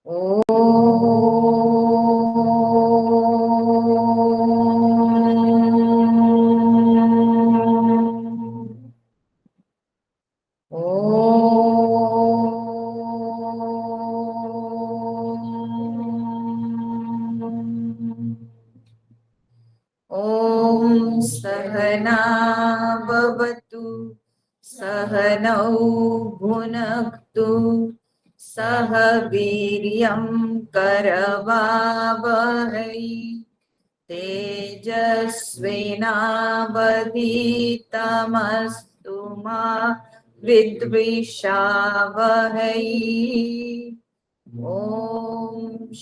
ओ ॐ सहना भवतु सहनौ भुनक्तु सह वीर्यं करवावहै तेजस्विनावधीतमस्तु मा विद्विषावहै। ॐ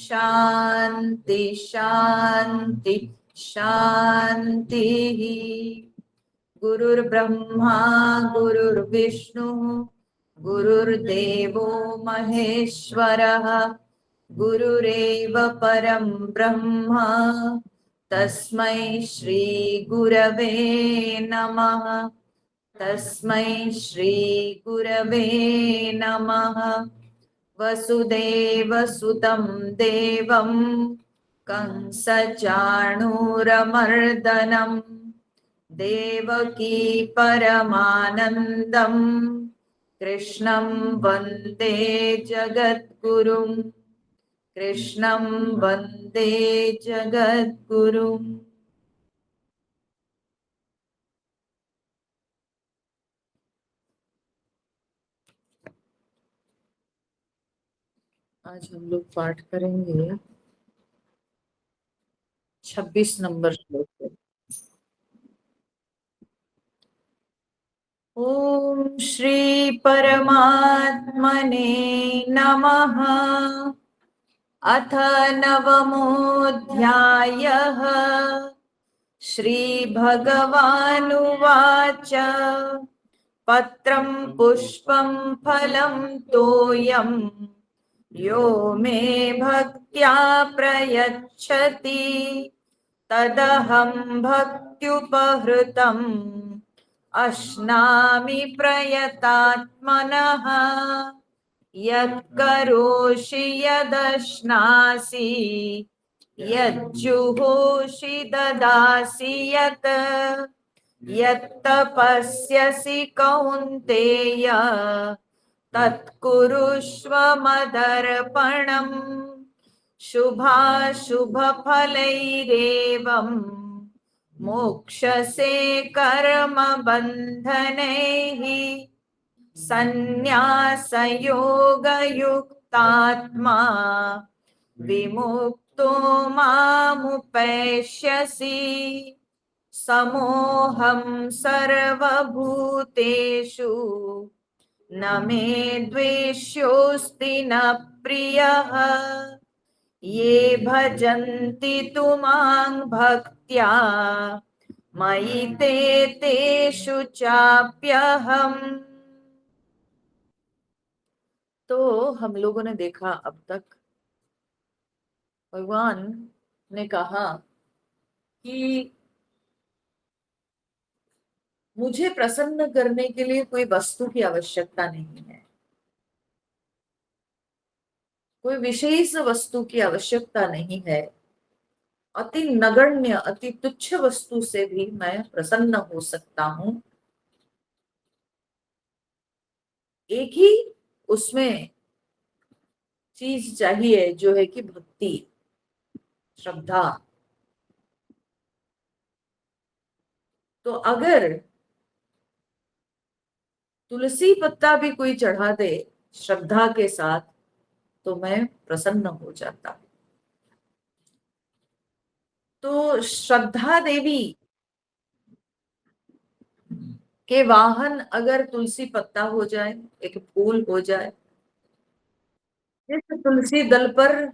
शान्ति शान्ति शान्तिः। गुरुर्ब्रह्मा गुरुर्विष्णु गुरुर्देवो महेश्वरः गुरुरेव परं ब्रह्म तस्मै श्री गुरवे नमः। तस्मै श्री गुरवे नमः। वसुदेवसुतं देवं कंसचाणूरमर्दनं देवकी परमानन्दं कृष्णं वन्दे जगद्गुरुं। कृष्णं वन्दे जगद्गुरुम्। आज हम लोग पाठ करेंगे 26 नंबर श्लोक से। ओम श्री परमात्मने नमः। अथ नवमोऽध्यायः। श्रीभगवानुवाच पत्रं पुष्पं फलं तोयं यो मे भक्त्या प्रयच्छति तदहं भक्त्युपहृतम् अश्नामि प्रयतात्मनः। यत्करोषि यदश्नासि यज्जुहोषि ददासि यत् यत्तपस्यसि कौन्तेय तत्कुरुष्व मदर्पणम्। शुभाशुभफलैरेवम् मोक्षसे कर्मबन्धनैः। संन्यासयोगयुक्तात्मा विमुक्तो मामुपैष्यसि। समोऽहं सर्वभूतेषु न मे द्वेष्योऽस्ति न प्रियः। ये भजन्ति तु मां भक्त्या मयि ते तेषु चाप्यहम्। तो हम लोगों ने देखा अब तक भगवान ने कहा कि मुझे प्रसन्न करने के लिए कोई वस्तु की आवश्यकता नहीं है, कोई विशेष वस्तु की आवश्यकता नहीं है। अति नगण्य अति तुच्छ वस्तु से भी मैं प्रसन्न हो सकता हूं। एक ही उसमें चीज चाहिए जो है कि भक्ति, श्रद्धा। तो अगर तुलसी पत्ता भी कोई चढ़ा दे श्रद्धा के साथ तो मैं प्रसन्न हो जाता। तो श्रद्धा देवी के वाहन अगर तुलसी पत्ता हो जाए, एक फूल हो जाए, इस तुलसी दल पर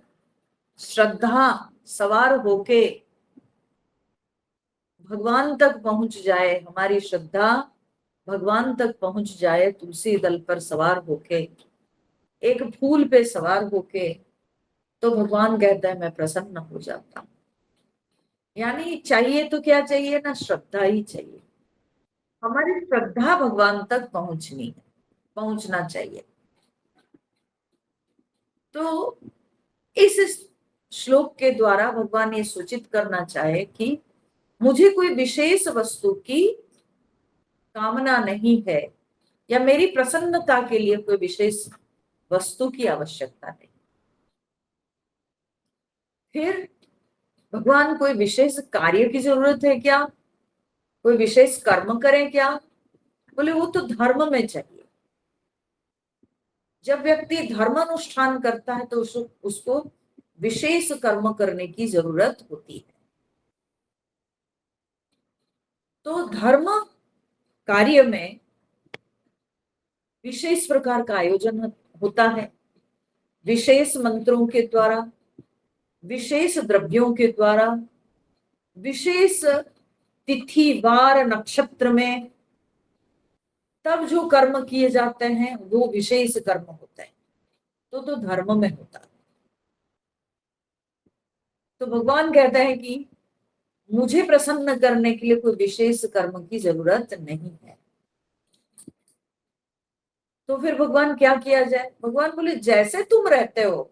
श्रद्धा सवार होके भगवान तक पहुंच जाए, हमारी श्रद्धा भगवान तक पहुंच जाए तुलसी दल पर सवार होके, एक फूल पे सवार होके, तो भगवान कहता है मैं प्रसन्न हो जाता हूं। यानी चाहिए तो क्या चाहिए ना, श्रद्धा ही चाहिए। हमारी श्रद्धा भगवान तक पहुंचनी है, पहुंचना चाहिए। तो इस श्लोक के द्वारा भगवान ये सूचित करना चाहे कि मुझे कोई विशेष वस्तु की कामना नहीं है, या मेरी प्रसन्नता के लिए कोई विशेष वस्तु की आवश्यकता नहीं। फिर भगवान कोई विशेष कार्य की जरूरत है क्या, कोई विशेष कर्म करें क्या? बोले वो तो धर्म में चाहिए। जब व्यक्ति धर्म अनुष्ठान करता है तो उसको विशेष कर्म करने की जरूरत होती है। तो धर्म कार्य में विशेष प्रकार का आयोजन होता है, विशेष मंत्रों के द्वारा, विशेष द्रव्यों के द्वारा, विशेष तिथि वार नक्षत्र में तब जो कर्म किए जाते हैं वो विशेष कर्म होते हैं। तो धर्म में होता है। तो भगवान कहता है कि मुझे प्रसन्न करने के लिए कोई विशेष कर्म की जरूरत नहीं है। तो फिर भगवान क्या किया जाए? भगवान बोले जैसे तुम रहते हो,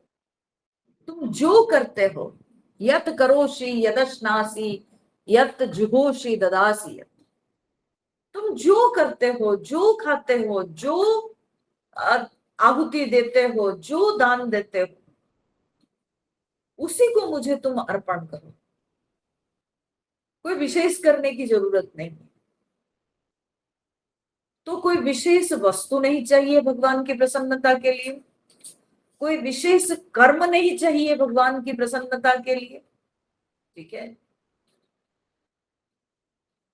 तुम जो करते हो, यत करोषि यदश्नासि यत जुहोषि ददासि, तुम जो करते हो, जो खाते हो, जो आहुति देते हो, जो दान देते हो, उसी को मुझे तुम अर्पण करो। कोई विशेष करने की जरूरत नहीं। तो कोई विशेष वस्तु नहीं चाहिए भगवान की प्रसन्नता के लिए, कोई विशेष कर्म नहीं चाहिए भगवान की प्रसन्नता के लिए। ठीक है,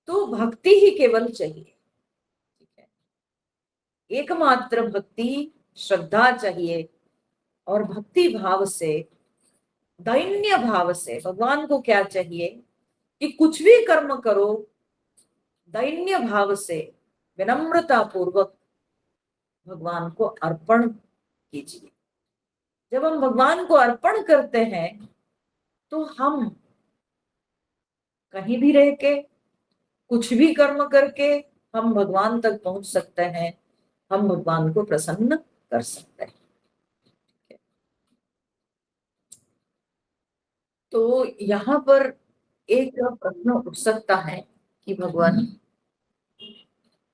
तो भक्ति ही केवल चाहिए। ठीक है, एकमात्र भक्ति श्रद्धा चाहिए। और भक्ति भाव से, दैन्य भाव से भगवान को क्या चाहिए कि कुछ भी कर्म करो, दैन्य भाव से विनम्रता पूर्वक भगवान को अर्पण कीजिए। जब हम भगवान को अर्पण करते हैं तो हम कहीं भी रह के, कुछ भी कर्म करके हम भगवान तक पहुंच सकते हैं, हम भगवान को प्रसन्न कर सकते हैं। तो यहाँ पर एक प्रश्न उठ सकता है कि भगवान,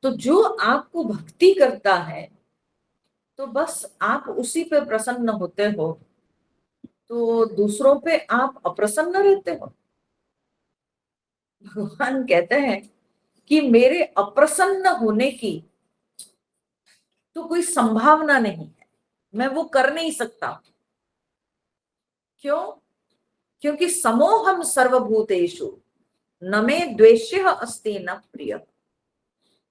तो जो आपको भक्ति करता है तो बस आप उसी पे प्रसन्न होते हो, तो दूसरों पे आप अप्रसन्न रहते हो? भगवान कहते हैं कि मेरे अप्रसन्न होने की तो कोई संभावना नहीं है, मैं वो कर नहीं सकता। क्यों? क्योंकि समोहम सर्वभूतेषु न मे द्वेष्य अस्ति न प्रिय।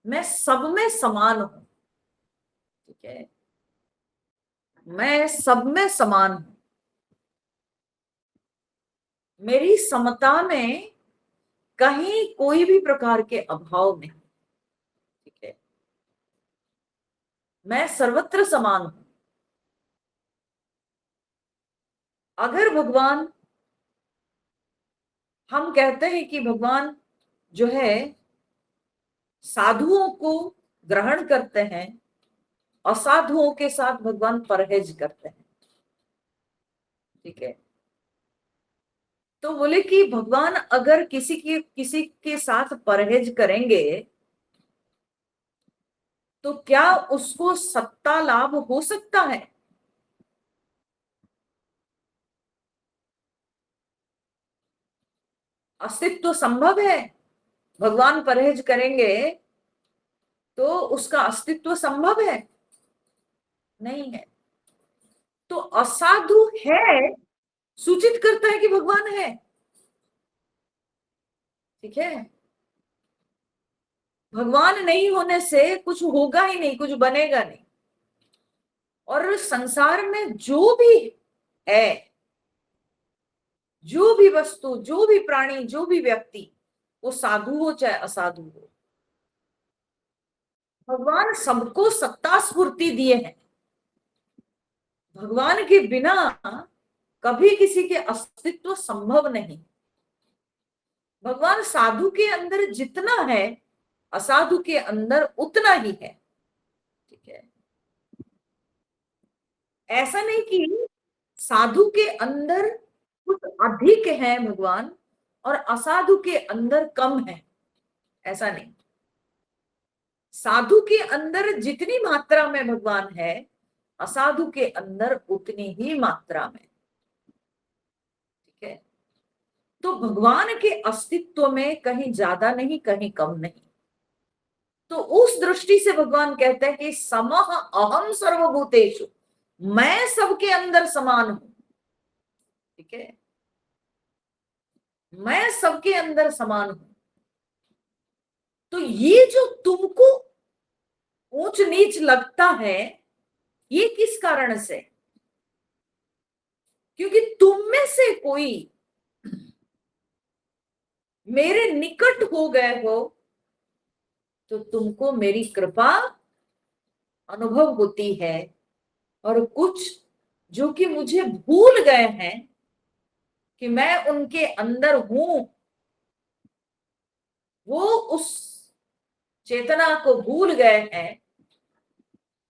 मैं सब में समान हूं। ठीक है, मैं सब में समान हूं। मेरी समता में कहीं कोई भी प्रकार के अभाव नहीं। ठीक है, मैं सर्वत्र समान हूं। अगर भगवान, हम कहते हैं कि भगवान जो है साधुओं को ग्रहण करते हैं, असाधुओं के साथ भगवान परहेज करते हैं। ठीक है, तो बोले कि भगवान अगर किसी के साथ परहेज करेंगे तो क्या उसको सत्ता लाभ हो सकता है? अस्तित्व संभव है? भगवान परहेज करेंगे तो उसका अस्तित्व संभव है? नहीं है। तो असाधु है सूचित करता है कि भगवान है। ठीक है, भगवान नहीं होने से कुछ होगा ही नहीं, कुछ बनेगा नहीं। और संसार में जो भी है, जो भी वस्तु, जो भी प्राणी, जो भी व्यक्ति, वो साधु हो चाहे असाधु हो, भगवान सबको सत्ता स्फूर्ति दिए हैं। भगवान के बिना कभी किसी के अस्तित्व संभव नहीं। भगवान साधु के अंदर जितना है, असाधु के अंदर उतना ही है। ठीक है, ऐसा नहीं कि साधु के अंदर कुछ अधिक है भगवान और असाधु के अंदर कम है, ऐसा नहीं। साधु के अंदर जितनी मात्रा में भगवान है, असाधु के अंदर उतनी ही मात्रा में। ठीक है, तो भगवान के अस्तित्व में कहीं ज्यादा नहीं, कहीं कम नहीं। तो उस दृष्टि से भगवान कहते हैं कि समः अहम सर्वभूतेषु, मैं सबके अंदर समान हूं। ठीक है, मैं सबके अंदर समान हूं। तो ये जो तुमको ऊंच नीच लगता है, ये किस कारण से? क्योंकि तुम में से कोई मेरे निकट हो गए हो, तो तुमको मेरी कृपा अनुभव होती है। और कुछ जो कि मुझे भूल गए हैं कि मैं उनके अंदर हूं, वो उस चेतना को भूल गए हैं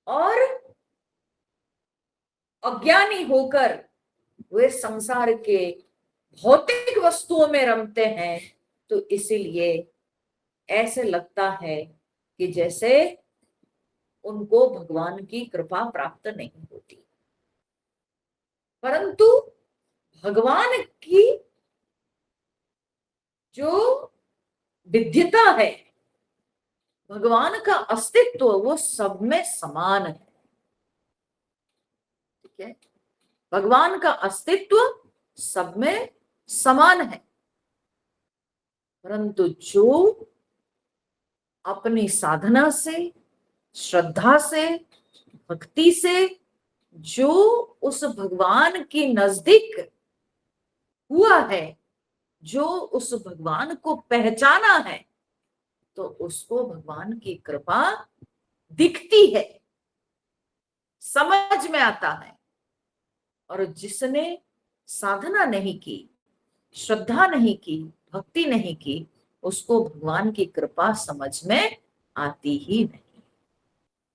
और अज्ञानी होकर वे संसार के भौतिक वस्तुओं में रमते हैं। तो इसीलिए ऐसे लगता है कि जैसे उनको भगवान की कृपा प्राप्त नहीं होती। परंतु भगवान की जो विद्यता है, भगवान का अस्तित्व, वो सब में समान है। ठीक है, भगवान का अस्तित्व सब में समान है। परंतु जो अपनी साधना से, श्रद्धा से, भक्ति से जो उस भगवान के नजदीक हुआ है, जो उस भगवान को पहचाना है, तो उसको भगवान की कृपा दिखती है, समझ में आता है। और जिसने साधना नहीं की, श्रद्धा नहीं की, भक्ति नहीं की, उसको भगवान की कृपा समझ में आती ही नहीं।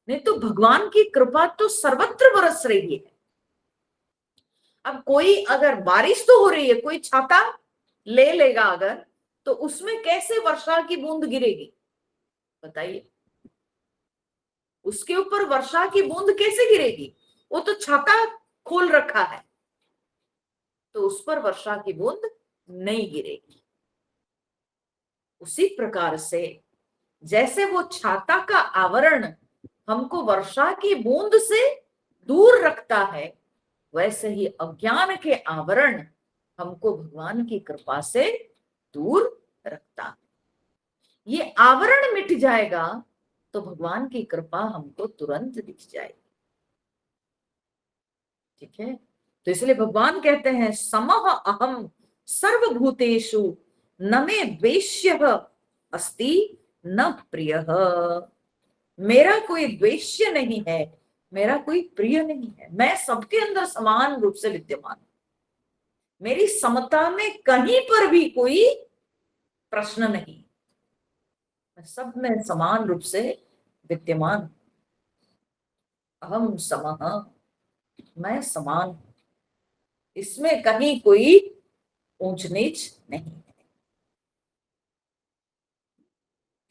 नहीं तो भगवान की कृपा तो सर्वत्र बरस रही है। अब कोई, अगर बारिश तो हो रही है, कोई छाता ले लेगा अगर, तो उसमें कैसे वर्षा की बूंद गिरेगी? बताइए, उसके ऊपर वर्षा की बूंद कैसे गिरेगी? वो तो छाता खोल रखा है, तो उस पर वर्षा की बूंद नहीं गिरेगी। उसी प्रकार से जैसे वो छाता का आवरण हमको वर्षा की बूंद से दूर रखता है, वैसे ही अज्ञान के आवरण हमको भगवान की कृपा से दूर रखता है। ये आवरण मिट जाएगा तो भगवान की कृपा हमको तुरंत दिख जाएगी। ठीक है, तो इसलिए भगवान कहते हैं समः अहम सर्वभूतेषु न मे द्वेष्यः अस्ति न प्रियः। मेरा कोई द्वेष्य नहीं है, मेरा कोई प्रिय नहीं है। मैं सबके अंदर समान रूप से विद्यमान हूं। मेरी समता में कहीं पर भी कोई प्रश्न नहीं, मैं सब में समान रूप से विद्यमान। अहम समः, मैं समान हूं, इसमें कहीं कोई ऊंच नीच नहीं है।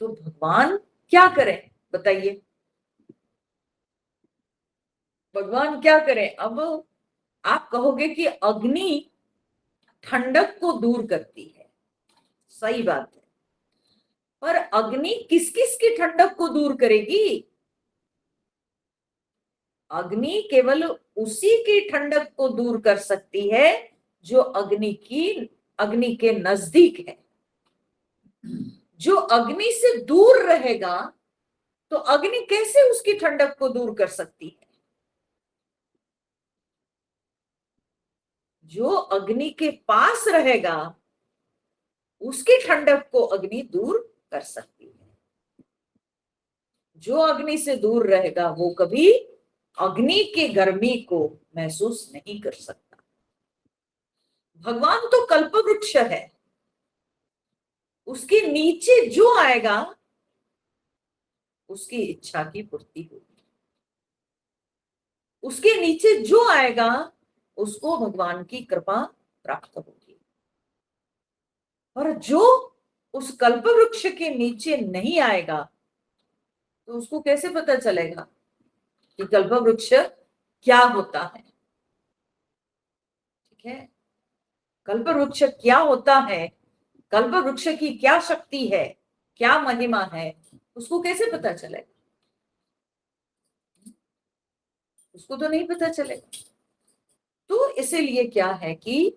तो भगवान क्या करें बताइए? भगवान क्या करें? अब आप कहोगे कि अग्नि ठंडक को दूर करती है, सही बात है। पर अग्नि किस किस की ठंडक को दूर करेगी? अग्नि केवल उसी की ठंडक को दूर कर सकती है जो अग्नि के नजदीक है। जो अग्नि से दूर रहेगा, तो अग्नि कैसे उसकी ठंडक को दूर कर सकती है? जो अग्नि के पास रहेगा, उसकी ठंडक को अग्नि दूर कर सकती है। जो अग्नि से दूर रहेगा, वो कभी अग्नि की गर्मी को महसूस नहीं कर सकता। भगवान तो कल्प वृक्ष है, उसके नीचे जो आएगा उसकी इच्छा की पूर्ति होगी। उसके नीचे जो आएगा उसको भगवान की कृपा प्राप्त होगी। और जो उस कल्प वृक्ष के नीचे नहीं आएगा तो उसको कैसे पता चलेगा कि कल्प वृक्ष क्या होता है। ठीक है, कल्प वृक्ष क्या होता है, कल्प वृक्ष की क्या शक्ति है, क्या महिमा है, उसको कैसे पता चलेगा? उसको तो नहीं पता चलेगा। तो इसीलिए क्या है कि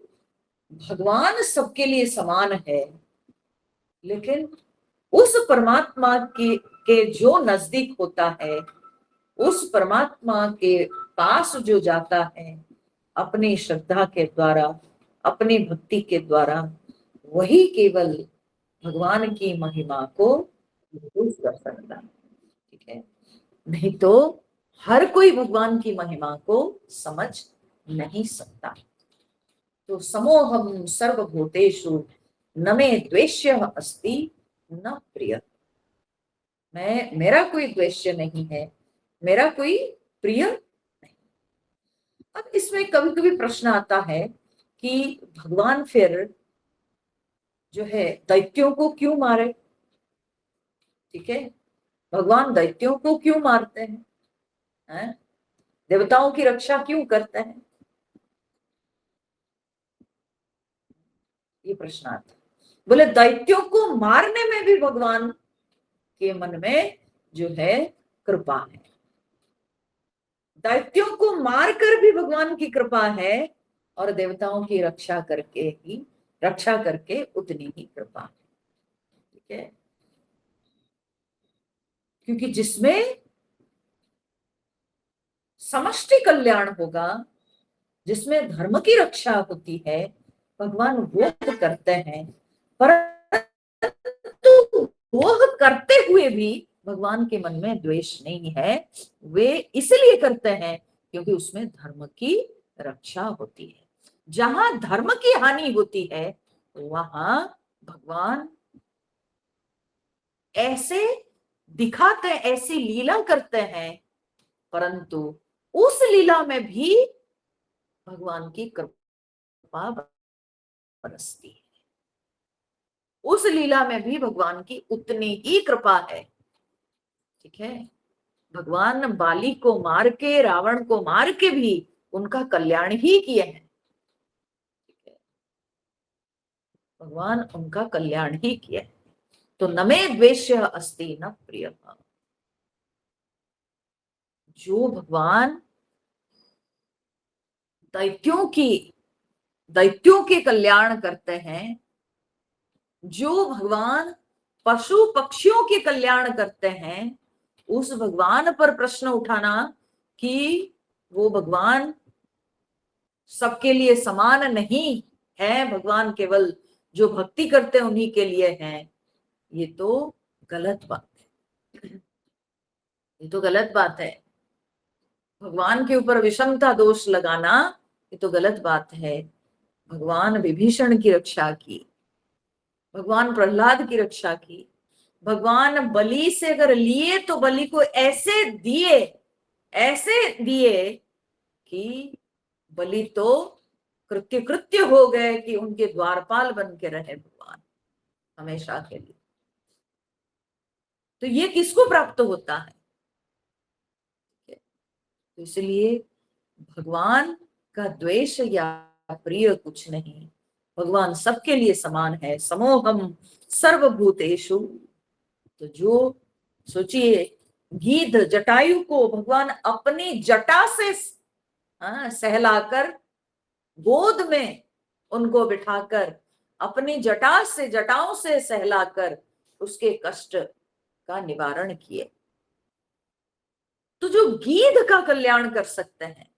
भगवान सबके लिए समान है, लेकिन उस परमात्मा के जो नजदीक होता है, उस परमात्मा के पास जो जाता है अपनी श्रद्धा के द्वारा, अपनी भक्ति के द्वारा, वही केवल भगवान की महिमा को महसूस कर सकता है। ठीक है, नहीं तो हर कोई भगवान की महिमा को समझ नहीं सकता। तो समोहम सर्वभूतेषु न मे द्वेष्य अस्ति न प्रिय। मेरा कोई द्वेष्य नहीं है, मेरा कोई प्रिय नहीं। अब इसमें कभी कभी प्रश्न आता है कि भगवान फिर जो है दैत्यों को क्यों मारे? ठीक है, भगवान दैत्यों को क्यों मारते हैं? देवताओं की रक्षा क्यों करते हैं? ये प्रश्न आता है। बोले दैत्यों को मारने में भी भगवान के मन में जो है कृपा है, दैत्यों को मारकर भी भगवान की कृपा है, और देवताओं की रक्षा करके उतनी ही कृपा है। ठीक है, क्योंकि जिसमें समष्टि कल्याण होगा, जिसमें धर्म की रक्षा होती है, भगवान वो करते हैं। परंतु वो करते हुए भी भगवान के मन में द्वेष नहीं है। वे इसलिए करते हैं क्योंकि उसमें धर्म की रक्षा होती है। जहां धर्म की हानि होती है वहां भगवान ऐसे दिखाते, ऐसी लीला करते हैं, परंतु उस लीला में भी भगवान की कृपा बरसती है। उस लीला में भी भगवान की उतनी ही कृपा है। ठीक है, भगवान बाली को मार के, रावण को मार के भी उनका कल्याण ही किए हैं। ठीक है, भगवान उनका कल्याण ही किया है। तो न मे द्वेष्य अस्ति न प्रिय। जो भगवान दैत्यों के कल्याण करते हैं, जो भगवान पशु पक्षियों के कल्याण करते हैं, उस भगवान पर प्रश्न उठाना कि वो भगवान सबके लिए समान नहीं है, भगवान केवल जो भक्ति करते हैं उन्हीं के लिए है, ये तो गलत बात है। ये तो गलत बात है। भगवान के ऊपर विषमता दोष लगाना ये तो गलत बात है। भगवान विभीषण की रक्षा की, भगवान प्रहलाद की रक्षा की, भगवान बलि से अगर लिए तो बलि को ऐसे दिए कि बलि तो कृत्य हो गए कि उनके द्वारपाल बन के रहे भगवान हमेशा के लिए। तो ये किसको प्राप्त होता है? तो इसलिए भगवान का द्वेष या प्रिय कुछ नहीं, भगवान सबके लिए समान है। समोहम सर्वभूतेषु। तो जो सोचिए, गीध जटायु को भगवान अपनी जटा से सहलाकर, गोद में उनको बिठाकर, अपनी जटाओं से सहलाकर उसके कष्ट का निवारण किए। तो जो गीध का कल्याण कर सकते हैं,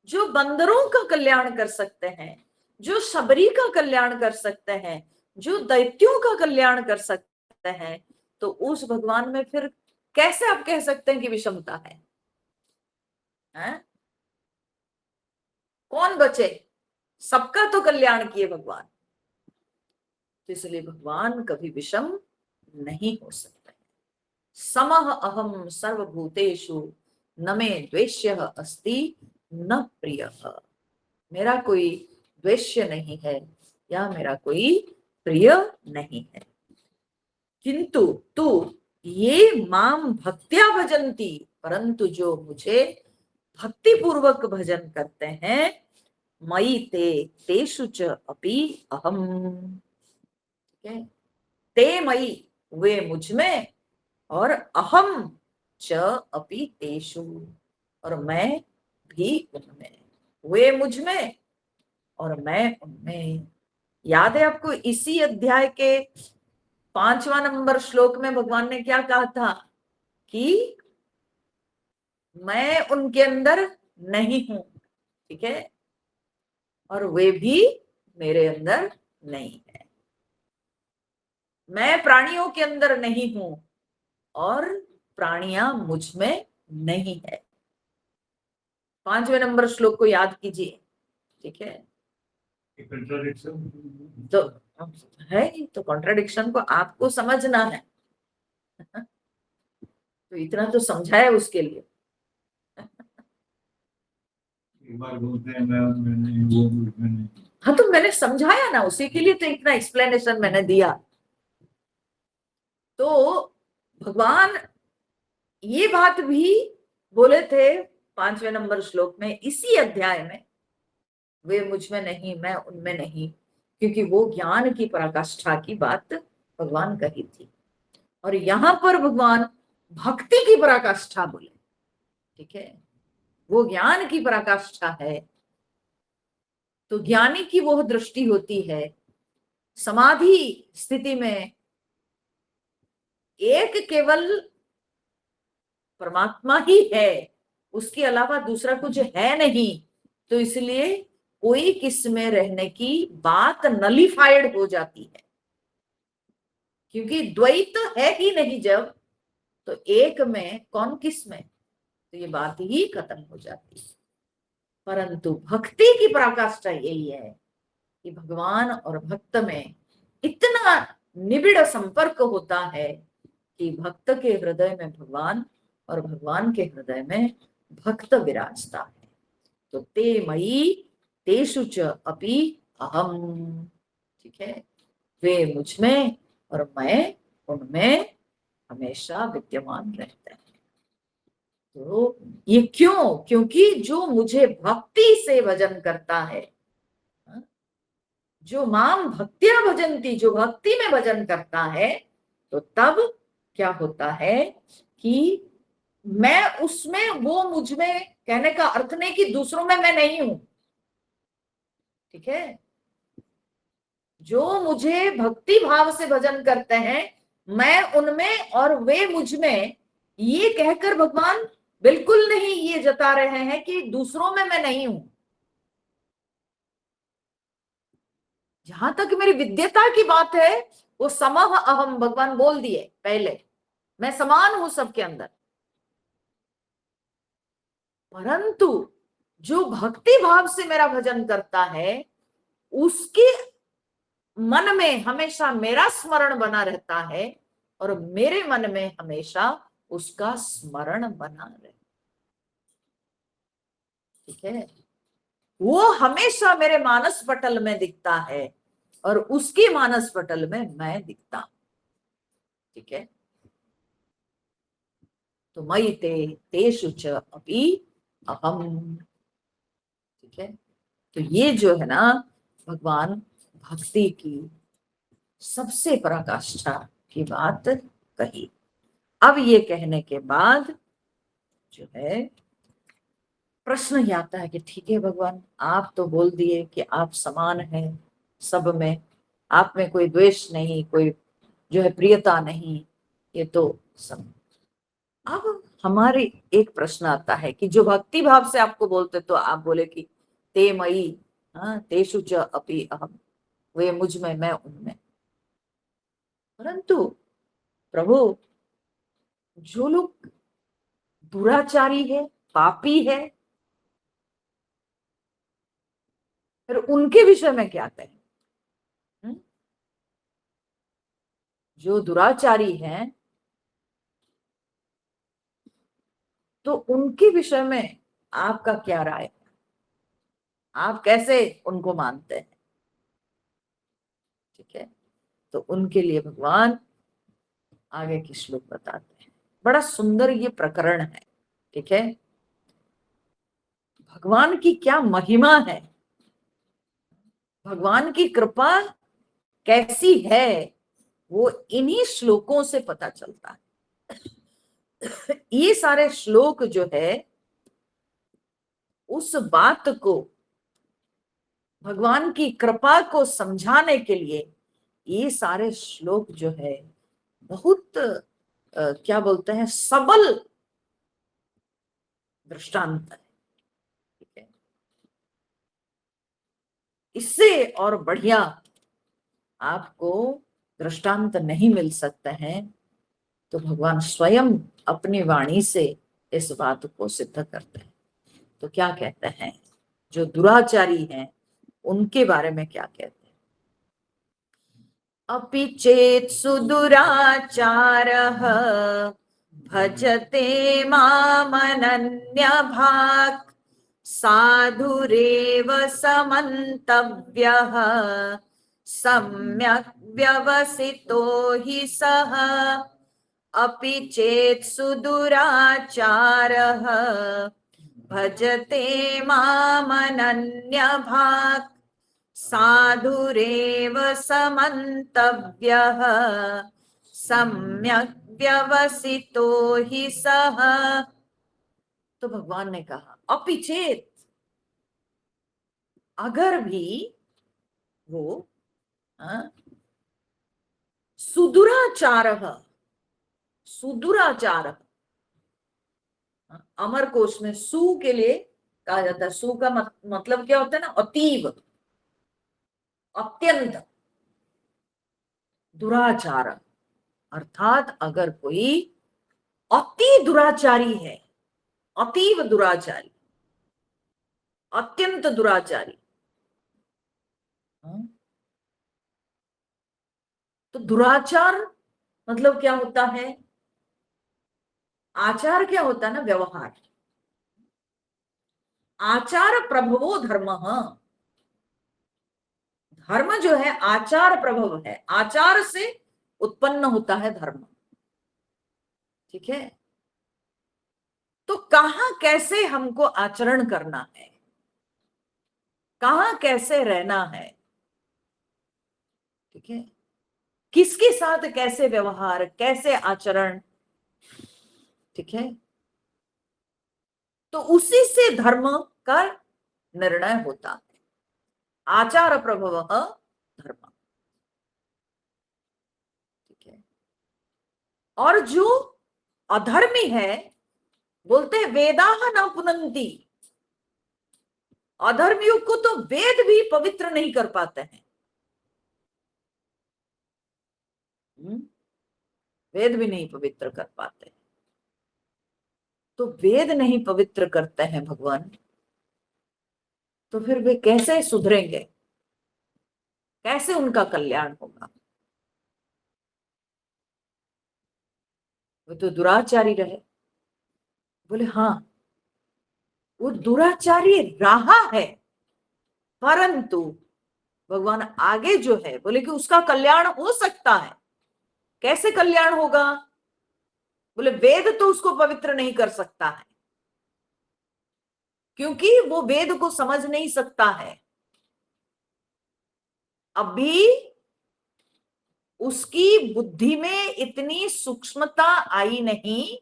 जो बंदरों का कल्याण कर सकते हैं, जो शबरी का कल्याण कर सकते हैं, जो दैत्यों का कल्याण कर सकते हैं, तो उस भगवान में फिर कैसे आप कह सकते हैं कि विषमता है? हैं? कौन बचे? सबका तो कल्याण किए भगवान। तो इसलिए भगवान कभी विषम नहीं हो सकता। समः अहम सर्वभूतेषु न मे द्वेष्य अस्ति न प्रियः। मेरा कोई द्वेष्य नहीं है या मेरा कोई प्रिय नहीं है। किंतु तू ये माम भक्त्या भजन्ति, परंतु जो मुझे भक्ति पूर्वक भजन करते हैं, मयि ते तेषु च अपि अहम, ठीक है, ते मयि वे मुझ में, और अहम च अपि तेषु और मैं भी उनमें, वे मुझ में और मैं उनमें। याद है आपको इसी अध्याय के 5वां नंबर श्लोक में भगवान ने क्या कहा था कि मैं उनके अंदर नहीं हूं, ठीक है, और वे भी मेरे अंदर नहीं है। मैं प्राणियों के अंदर नहीं हूं और प्राणियां मुझ में नहीं है। 5वें नंबर श्लोक को याद कीजिए, ठीक है। तो है ही, तो कॉन्ट्राडिक्शन को आपको समझना है, तो इतना तो समझाया उसके लिए। एक बार बोलते हैं मैंने वो मैंने, हाँ तो मैंने समझाया ना, उसी के लिए तो इतना एक्सप्लेनेशन मैंने दिया। तो भगवान ये बात भी बोले थे 5वें नंबर श्लोक में इसी अध्याय में, वे मुझ में नहीं मैं उनमें नहीं, क्योंकि वो ज्ञान की पराकाष्ठा की बात भगवान कही थी। और यहां पर भगवान भक्ति की पराकाष्ठा बोले, ठीक है, वो ज्ञान की पराकाष्ठा है। तो ज्ञानी की वो दृष्टि होती है, समाधि स्थिति में एक केवल परमात्मा ही है, उसके अलावा दूसरा कुछ है नहीं। तो इसलिए कोई किस में रहने की बात नलिफाइड हो जाती है, क्योंकि द्वैत है ही नहीं जब, तो एक में कौन किस में, तो ये बात ही खत्म हो जाती है। परंतु भक्ति की पराकाष्ठा यही है कि भगवान और भक्त में इतना निबिड़ संपर्क होता है कि भक्त के हृदय में भगवान और भगवान के हृदय में भक्त विराजता है। तो ते मयि तेषु च अपि अहम, ठीक है, वे मुझ में और मैं उनमें हमेशा विद्यमान रहते हैं। तो ये क्यों? क्योंकि जो मुझे भक्ति से भजन करता है, जो माम भक्त्या भजन्ति, जो भक्ति में भजन करता है, तो तब क्या होता है कि मैं उसमें वो मुझ में, कहने का अर्थ नहीं कि दूसरों में मैं नहीं हूं, ठीक है, जो मुझे भक्ति भाव से भजन करते हैं मैं उनमें और वे मुझ में, ये कहकर भगवान बिल्कुल नहीं ये जता रहे हैं कि दूसरों में मैं नहीं हूं। जहां तक मेरी विद्यता की बात है, वो समह अहम भगवान बोल दिए पहले, मैं समान हूं सबके अंदर। परंतु जो भक्ति भाव से मेरा भजन करता है, उसके मन में हमेशा मेरा स्मरण बना रहता है और मेरे मन में हमेशा उसका स्मरण बना रहे, ठीक है, वो हमेशा मेरे मानस पटल में दिखता है और उसकी मानस पटल में मैं दिखता हूं, ठीक है। तो मयि ते तेषु च अपि अहम, ठीक है। तो ये जो है ना, भगवान भक्ति की सबसे पराकाष्ठा की बात कही। अब ये कहने के बाद जो है प्रश्न ये आता है कि ठीक है भगवान, आप तो बोल दिए कि आप समान हैं सब में, आप में कोई द्वेष नहीं, कोई जो है प्रियता नहीं, ये तो सब। अब हमारे एक प्रश्न आता है कि जो भक्ति भाव से आपको बोलते, तो आप बोले कि ते मयि, हाँ, तेषु च अपि अहम, वे मुझ में मैं उनमें। परंतु प्रभु, जो लोग दुराचारी है, पापी है, फिर उनके विषय में क्या कहें? जो दुराचारी हैं, तो उनके विषय में आपका क्या राय? आप कैसे उनको मानते हैं? ठीक है, तो उनके लिए भगवान आगे के श्लोक बताते हैं। बड़ा सुंदर ये प्रकरण है। ठीक है, भगवान की क्या महिमा है, भगवान की कृपा कैसी है, वो इन्हीं श्लोकों से पता चलता है। ये सारे श्लोक जो है उस बात को, भगवान की कृपा को समझाने के लिए ये सारे श्लोक जो है बहुत क्या बोलते हैं, सबल दृष्टांत है। ठीक है, इससे और बढ़िया आपको दृष्टांत नहीं मिल सकते हैं। तो भगवान स्वयं अपनी वाणी से इस बात को सिद्ध करते हैं। तो क्या कहते हैं, जो दुराचारी हैं उनके बारे में क्या कहते हैं? अपि चेत् सुदुराचारः भजते मामनन्यभाक् साधुरेव समन्तव्यः सम्यक् व्यवसितो हि सः। अपि चेत् सुदुराचारः भजते मामनन्यभाक् साधुरेव समन्तव्यः सम्यक् व्यवसितो हि सः। तो भगवान ने कहा अपि चेत्, अगर भी वो सुदुराचारः, सुदुराचारः अमर कोश में सु के लिए कहा जाता है। सु का मतलब क्या होता है ना, अतीव, अत्यंत, दुराचार, अर्थात अगर कोई अति दुराचारी है, अतीव दुराचारी, अत्यंत दुराचारी, तो दुराचार मतलब क्या होता है? आचार क्या होता है ना, व्यवहार। आचार प्रभवो धर्म, धर्म जो है आचार प्रभव है, आचार से उत्पन्न होता है धर्म। ठीक है, तो कहां कैसे हमको आचरण करना है, कहां कैसे रहना है, ठीक है, किसके साथ कैसे व्यवहार, कैसे आचरण, ठीक है, तो उसी से धर्म का निर्णय होता है। आचार प्रभव धर्म। ठीक है, और जो अधर्मी है, बोलते हैं वेदाह न पुनंती, अधर्मियों को तो वेद भी पवित्र नहीं कर पाते हैं। वेद भी नहीं पवित्र कर पाते। तो वेद नहीं पवित्र करते हैं भगवान, तो फिर वे कैसे सुधरेंगे, कैसे उनका कल्याण होगा? वे तो दुराचारी रहे। बोले हाँ, वो दुराचारी रहा है, परंतु भगवान आगे जो है बोले कि उसका कल्याण हो सकता है। कैसे कल्याण होगा? बोले वेद तो उसको पवित्र नहीं कर सकता है, क्योंकि वो वेद को समझ नहीं सकता है। अभी उसकी बुद्धि में इतनी सूक्ष्मता आई नहीं,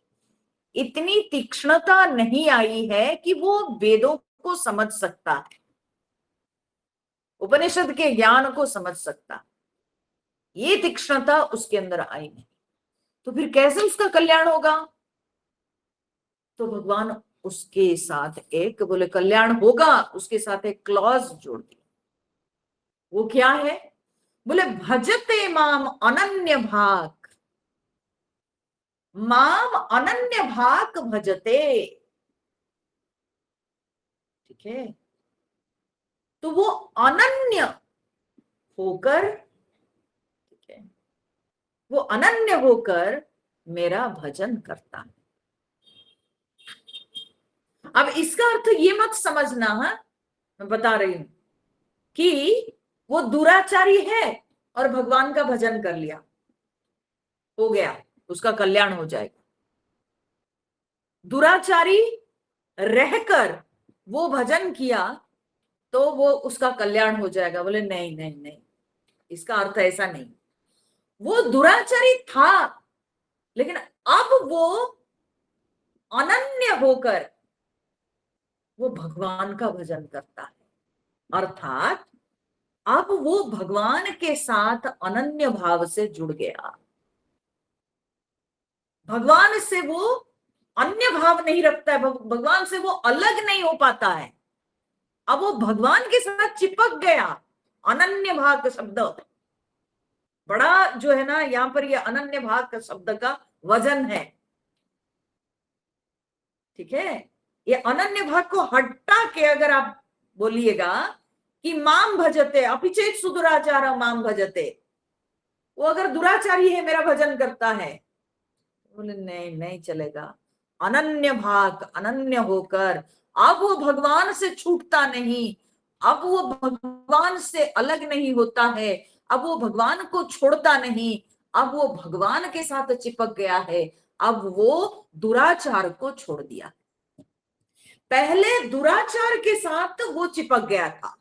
इतनी तीक्ष्णता नहीं आई है कि वो वेदों को समझ सकता है, उपनिषद के ज्ञान को समझ सकता। ये तीक्ष्णता उसके अंदर आई नहीं, तो फिर कैसे उसका कल्याण होगा? तो भगवान उसके साथ एक, बोले कल्याण होगा, उसके साथ एक क्लॉज जोड़ दी। वो क्या है? बोले भजते माम अनन्य भाग, माम अनन्य भाग भजते। ठीक है, तो वो अनन्य होकर, ठीक है, वो अनन्य होकर मेरा भजन करता है। अब इसका अर्थ ये मत समझना है मैं बता रही हूं कि वो दुराचारी है और भगवान का भजन कर लिया, हो गया, उसका कल्याण हो जाएगा। दुराचारी रहकर वो भजन किया तो वो उसका कल्याण हो जाएगा। बोले नहीं नहीं नहीं, इसका अर्थ ऐसा नहीं। वो दुराचारी था, लेकिन अब वो अनन्य होकर वो भगवान का भजन करता है, अर्थात अब वो भगवान के साथ अनन्य भाव से जुड़ गया। भगवान से वो अन्य भाव नहीं रखता है, भगवान से वो अलग नहीं हो पाता है। अब वो भगवान के साथ चिपक गया। अनन्य भाव का शब्द बड़ा जो है ना, यहाँ पर ये अनन्य भाव का शब्द का वजन है। ठीक है, ये अनन्य भाव को हटा के अगर आप बोलिएगा कि माम भजते अपिचेत सुदुराचार माम भजते, वो अगर दुराचारी है मेरा भजन करता है, बोले नहीं नहीं चलेगा। अनन्य भाग, अनन्य होकर अब वो भगवान से छूटता नहीं, अब वो भगवान से अलग नहीं होता है, अब वो भगवान को छोड़ता नहीं, अब वो भगवान के साथ चिपक गया है। अब वो दुराचार को छोड़ दिया। पहले दुराचार के साथ वो चिपक गया था,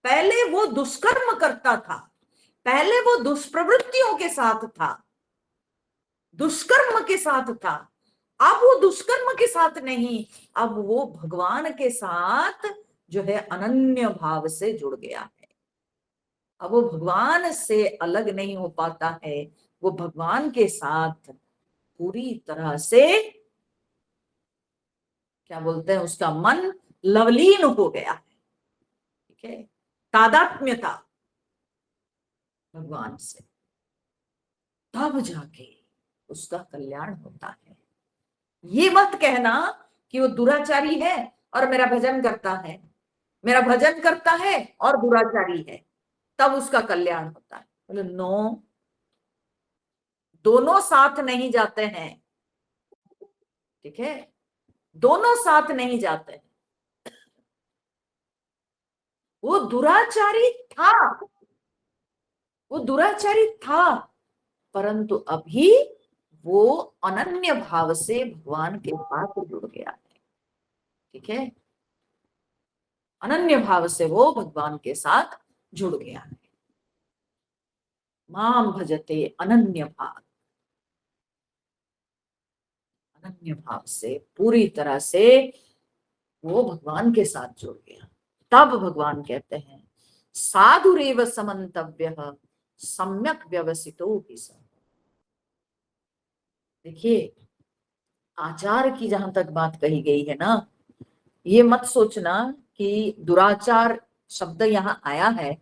पहले वो दुष्कर्म करता था, पहले वो दुष्प्रवृत्तियों के साथ था, दुष्कर्म के साथ था। अब वो दुष्कर्म के साथ नहीं, अब वो भगवान के साथ जो है अनन्य भाव से जुड़ गया है। अब वो भगवान से अलग नहीं हो पाता है, वो भगवान के साथ पूरी तरह से क्या बोलते हैं, उसका मन लवलीन हो गया है। ठीक है, तादात्म्यता भगवान से, तब जाके उसका कल्याण होता है। ये मत कहना कि वो दुराचारी है और मेरा भजन करता है, मेरा भजन करता है और दुराचारी है तब उसका कल्याण होता है। बोले नो, दोनों साथ नहीं जाते हैं। ठीक है, दोनों साथ नहीं जाते हैं। वो दुराचारी था, वो दुराचारी था, परंतु अभी वो अनन्य भाव से भगवान के साथ जुड़ गया है। ठीक है, अनन्य भाव से वो भगवान के साथ जुड़ गया है। माम भजते अनन्य भाव, अनन्य भाव से पूरी तरह से वो भगवान के साथ जुड़ गया। तब भगवान कहते हैं साधुरेव समन्तव्य सम्यक व्यवसितो भी स। देखिए, आचार की जहां तक बात कही गई है ना, ये मत सोचना कि दुराचार शब्द यहाँ आया है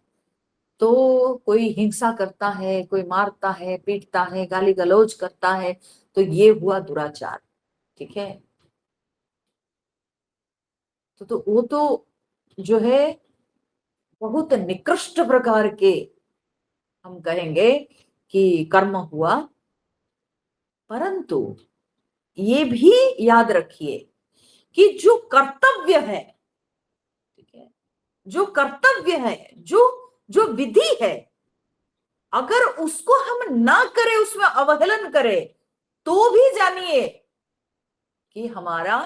तो कोई हिंसा करता है, कोई मारता है, पीटता है, गाली गलौज करता है तो ये हुआ दुराचार। ठीक है, तो वो तो जो है बहुत निकृष्ट प्रकार के हम कहेंगे कि कर्म हुआ। परंतु ये भी याद रखिए कि जो कर्तव्य है, ठीक है, जो कर्तव्य है, जो जो विधि है, अगर उसको हम ना करें, उसमें अवहेलन करें, तो भी जानिए कि हमारा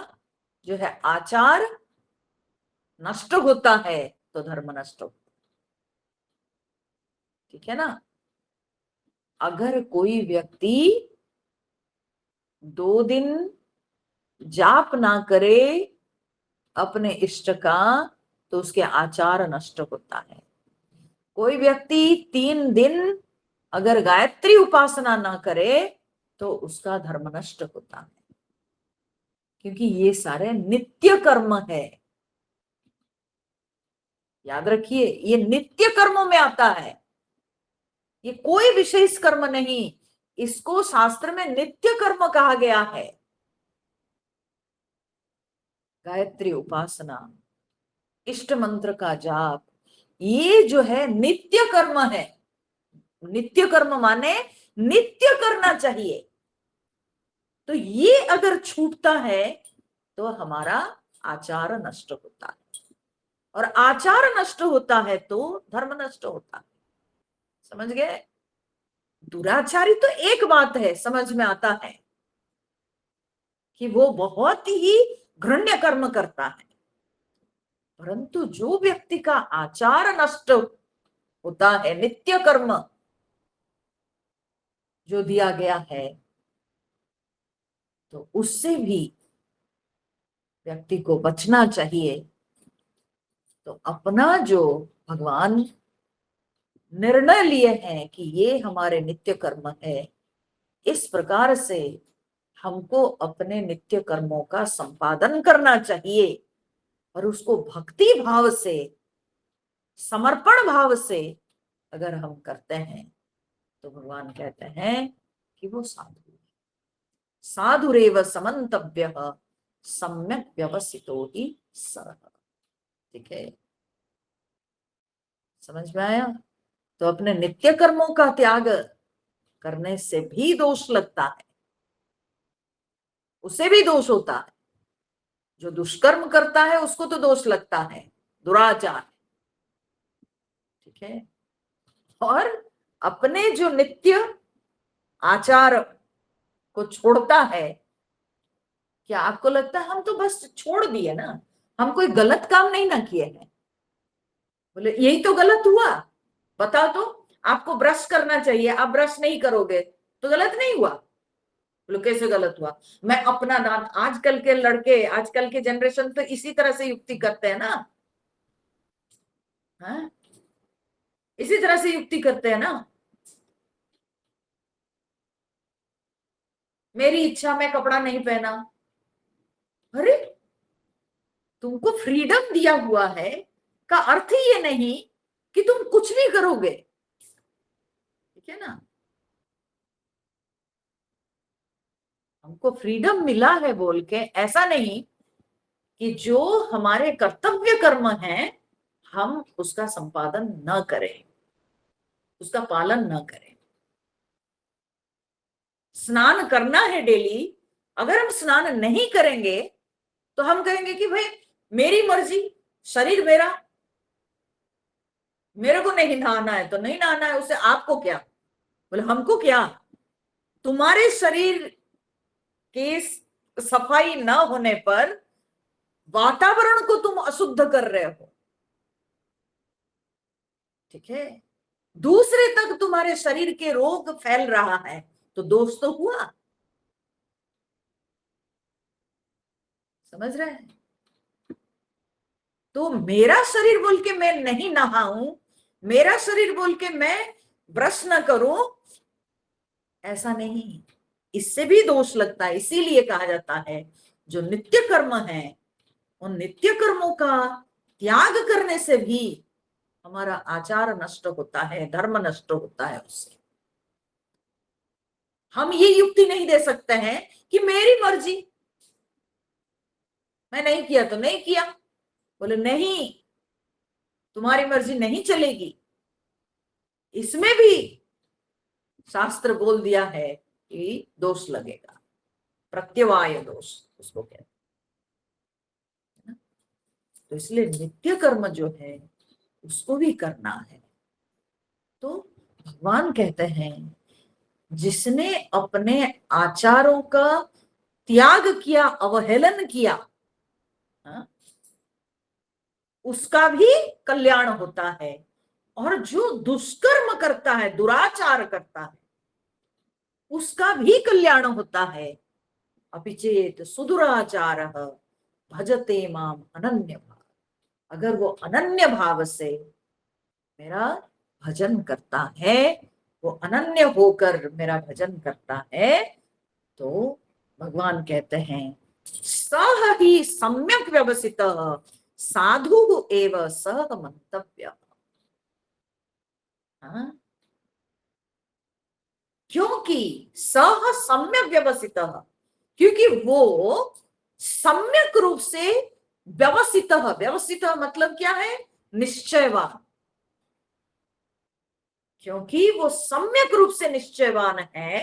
जो है आचार नष्ट होता है, तो धर्म नष्ट होता है। ठीक है ना, अगर कोई व्यक्ति 2 दिन जाप ना करे अपने इष्ट का तो उसके आचार नष्ट होता है। कोई व्यक्ति 3 दिन अगर गायत्री उपासना ना करे तो उसका धर्म नष्ट होता है, क्योंकि ये सारे नित्य कर्म है। याद रखिए, ये नित्य कर्मों में आता है, ये कोई विशेष कर्म नहीं, इसको शास्त्र में नित्य कर्म कहा गया है। गायत्री उपासना, इष्ट मंत्र का जाप, ये जो है नित्य कर्म है। नित्य कर्म माने नित्य करना चाहिए। तो ये अगर छूटता है तो हमारा आचार नष्ट होता है। और आचार नष्ट होता है तो धर्म नष्ट होता है। समझ गए? दुराचारी तो एक बात है, समझ में आता है कि वो बहुत ही घृण्य कर्म करता है, परंतु जो व्यक्ति का आचार नष्ट होता है, नित्य कर्म जो दिया गया है, तो उससे भी व्यक्ति को बचना चाहिए। तो अपना जो भगवान निर्णय लिए हैं कि ये हमारे नित्य कर्म है, इस प्रकार से हमको अपने नित्य कर्मों का संपादन करना चाहिए, और उसको भक्ति भाव से, समर्पण भाव से अगर हम करते हैं तो भगवान कहते हैं कि वो साधु है। साधुरेव समन्तव्यः सम्यक व्यवसितो ही सः। ठीक है, समझ में आया? तो अपने नित्य कर्मों का त्याग करने से भी दोष लगता है, उससे भी दोष होता है। जो दुष्कर्म करता है उसको तो दोष लगता है, दुराचार। ठीक है, और अपने जो नित्य आचार को छोड़ता है, क्या आपको लगता है हम तो बस छोड़ दिए ना, हम कोई गलत काम नहीं ना किए हैं? बोले यही तो गलत हुआ, बताओ तो। आपको ब्रश करना चाहिए, आप ब्रश नहीं करोगे तो गलत नहीं हुआ? बोलो कैसे गलत हुआ? मैं अपना दांत, आजकल के लड़के, आजकल के जनरेशन तो इसी तरह से युक्ति करते हैं ना, हाँ? इसी तरह से युक्ति करते हैं ना, मेरी इच्छा में कपड़ा नहीं पहना। अरे तुमको फ्रीडम दिया हुआ है का अर्थ ही ये नहीं कि तुम कुछ भी करोगे। ठीक है ना? हमको फ्रीडम मिला है बोल के ऐसा नहीं कि जो हमारे कर्तव्य कर्म हैं हम उसका संपादन न करें, उसका पालन न करें। स्नान करना है डेली, अगर हम स्नान नहीं करेंगे तो हम कहेंगे कि भाई मेरी मर्जी, शरीर मेरा, मेरे को नहीं नहाना है तो नहीं नहाना है, उससे आपको क्या? बोले हमको क्या, तुम्हारे शरीर की सफाई न होने पर वातावरण को तुम अशुद्ध कर रहे हो। ठीक है, दूसरे तक तुम्हारे शरीर के रोग फैल रहा है तो दोष तो हुआ। समझ रहे हैं? तो मेरा शरीर बोल के मैं नहीं नहाऊं, मेरा शरीर बोल के मैं ब्रश न करूं, ऐसा नहीं, इससे भी दोष लगता है। इसीलिए कहा जाता है जो नित्य कर्म है उन नित्य कर्मों का त्याग करने से भी हमारा आचार नष्ट होता है, धर्म नष्ट होता है उससे। हम ये युक्ति नहीं दे सकते हैं कि मेरी मर्जी, मैं नहीं किया तो नहीं किया। बोले नहीं, तुम्हारी मर्जी नहीं चलेगी। इसमें भी शास्त्र बोल दिया है कि दोष लगेगा, प्रत्यवाय दोष उसको कहते हैं। तो इसलिए नित्य कर्म जो है उसको भी करना है। तो भगवान कहते हैं जिसने अपने आचारों का त्याग किया, अवहेलन किया, हाँ, उसका भी कल्याण होता है। और जो दुष्कर्म करता है, दुराचार करता है, उसका भी कल्याण होता है। अपिचेत सुदुराचार भजते माम अनन्य भाव। अगर वो अनन्य भाव से मेरा भजन करता है, वो अनन्य होकर मेरा भजन करता है, तो भगवान कहते हैं सह ही सम्यक व्यवसित साधु एव सह मंतव्य। हाँ? क्योंकि सह सम्यक व्यवसित, क्योंकि वो सम्यक रूप से व्यवसित, व्यवसित मतलब क्या है? निश्चयवान। क्योंकि वो सम्यक रूप से निश्चयवान है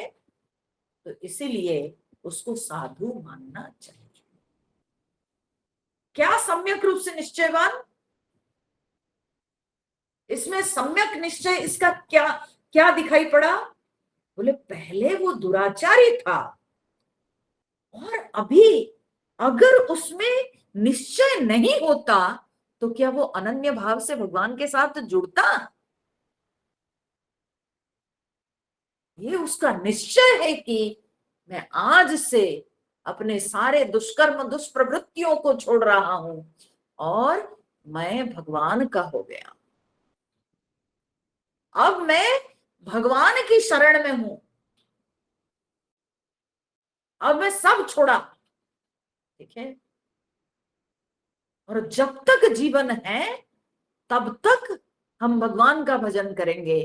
तो इसीलिए उसको साधु मानना चाहिए। क्या सम्यक रूप से निश्चयवान? इसमें सम्यक निश्चय इसका क्या क्या दिखाई पड़ा? बोले पहले वो दुराचारी था और अभी अगर उसमें निश्चय नहीं होता तो क्या वो अनन्य भाव से भगवान के साथ जुड़ता? ये उसका निश्चय है कि मैं आज से अपने सारे दुष्कर्म दुष्प्रवृत्तियों को छोड़ रहा हूं और मैं भगवान का हो गया। अब मैं भगवान की शरण में हूं, अब मैं सब छोड़ा। ठीक है। और जब तक जीवन है तब तक हम भगवान का भजन करेंगे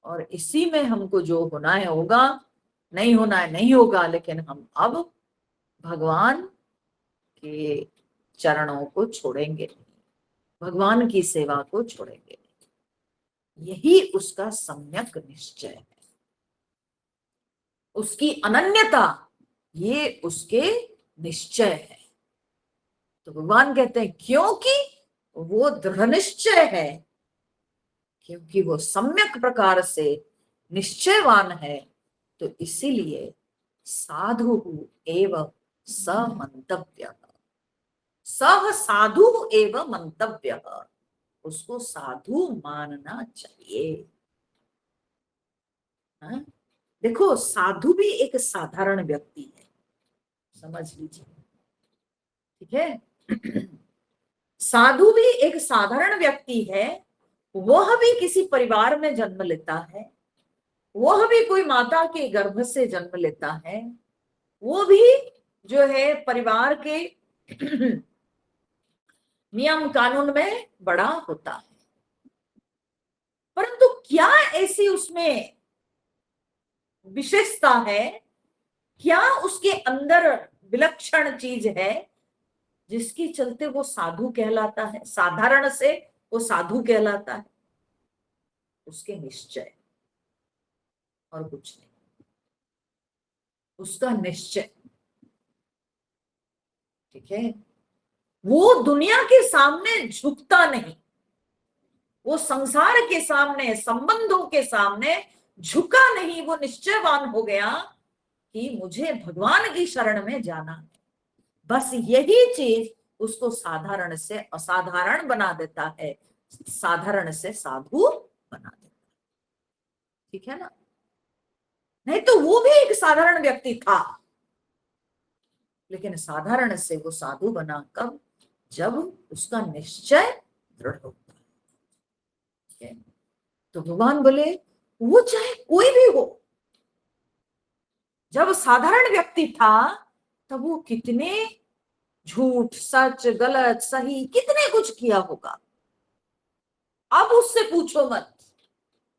और इसी में हमको जो होना है होगा, नहीं होना है नहीं होगा, लेकिन हम अब भगवान के चरणों को छोड़ेंगे, भगवान की सेवा को छोड़ेंगे। यही उसका सम्यक निश्चय है, उसकी अनन्यता, ये उसके निश्चय है। तो भगवान कहते हैं क्योंकि वो दृढ़ निश्चय है, क्योंकि वो सम्यक प्रकार से निश्चयवान है, तो इसीलिए साधु एवं समंतव्य, सह साधु एवं मंतव्य, उसको साधु मानना चाहिए। हाँ? देखो साधु भी एक साधारण व्यक्ति है, समझ लीजिए। ठीक है। साधु भी एक साधारण व्यक्ति है, वह भी किसी परिवार में जन्म लेता है, वह भी कोई माता के गर्भ से जन्म लेता है, वो भी जो है परिवार के नियम कानून में बड़ा होता है। परंतु क्या ऐसी उसमें विशेषता है, क्या उसके अंदर विलक्षण चीज है जिसके चलते वो साधु कहलाता है, साधारण से वो साधु कहलाता है? उसके निश्चय और कुछ नहीं, उसका निश्चय। ठीक है। वो दुनिया के सामने झुकता नहीं, वो संसार के सामने संबंधों के सामने झुका नहीं, वो निश्चयवान हो गया कि मुझे भगवान की शरण में जाना है। बस यही चीज उसको साधारण से असाधारण बना देता है, साधारण से साधु बना देता है। ठीक है ना? नहीं तो वो भी एक साधारण व्यक्ति था, लेकिन साधारण से वो साधु बना कब? जब उसका निश्चय दृढ़ होता है। तो भगवान बोले वो चाहे कोई भी हो, जब साधारण व्यक्ति था तब वो कितने झूठ सच गलत सही कितने कुछ किया होगा, अब उससे पूछो मत,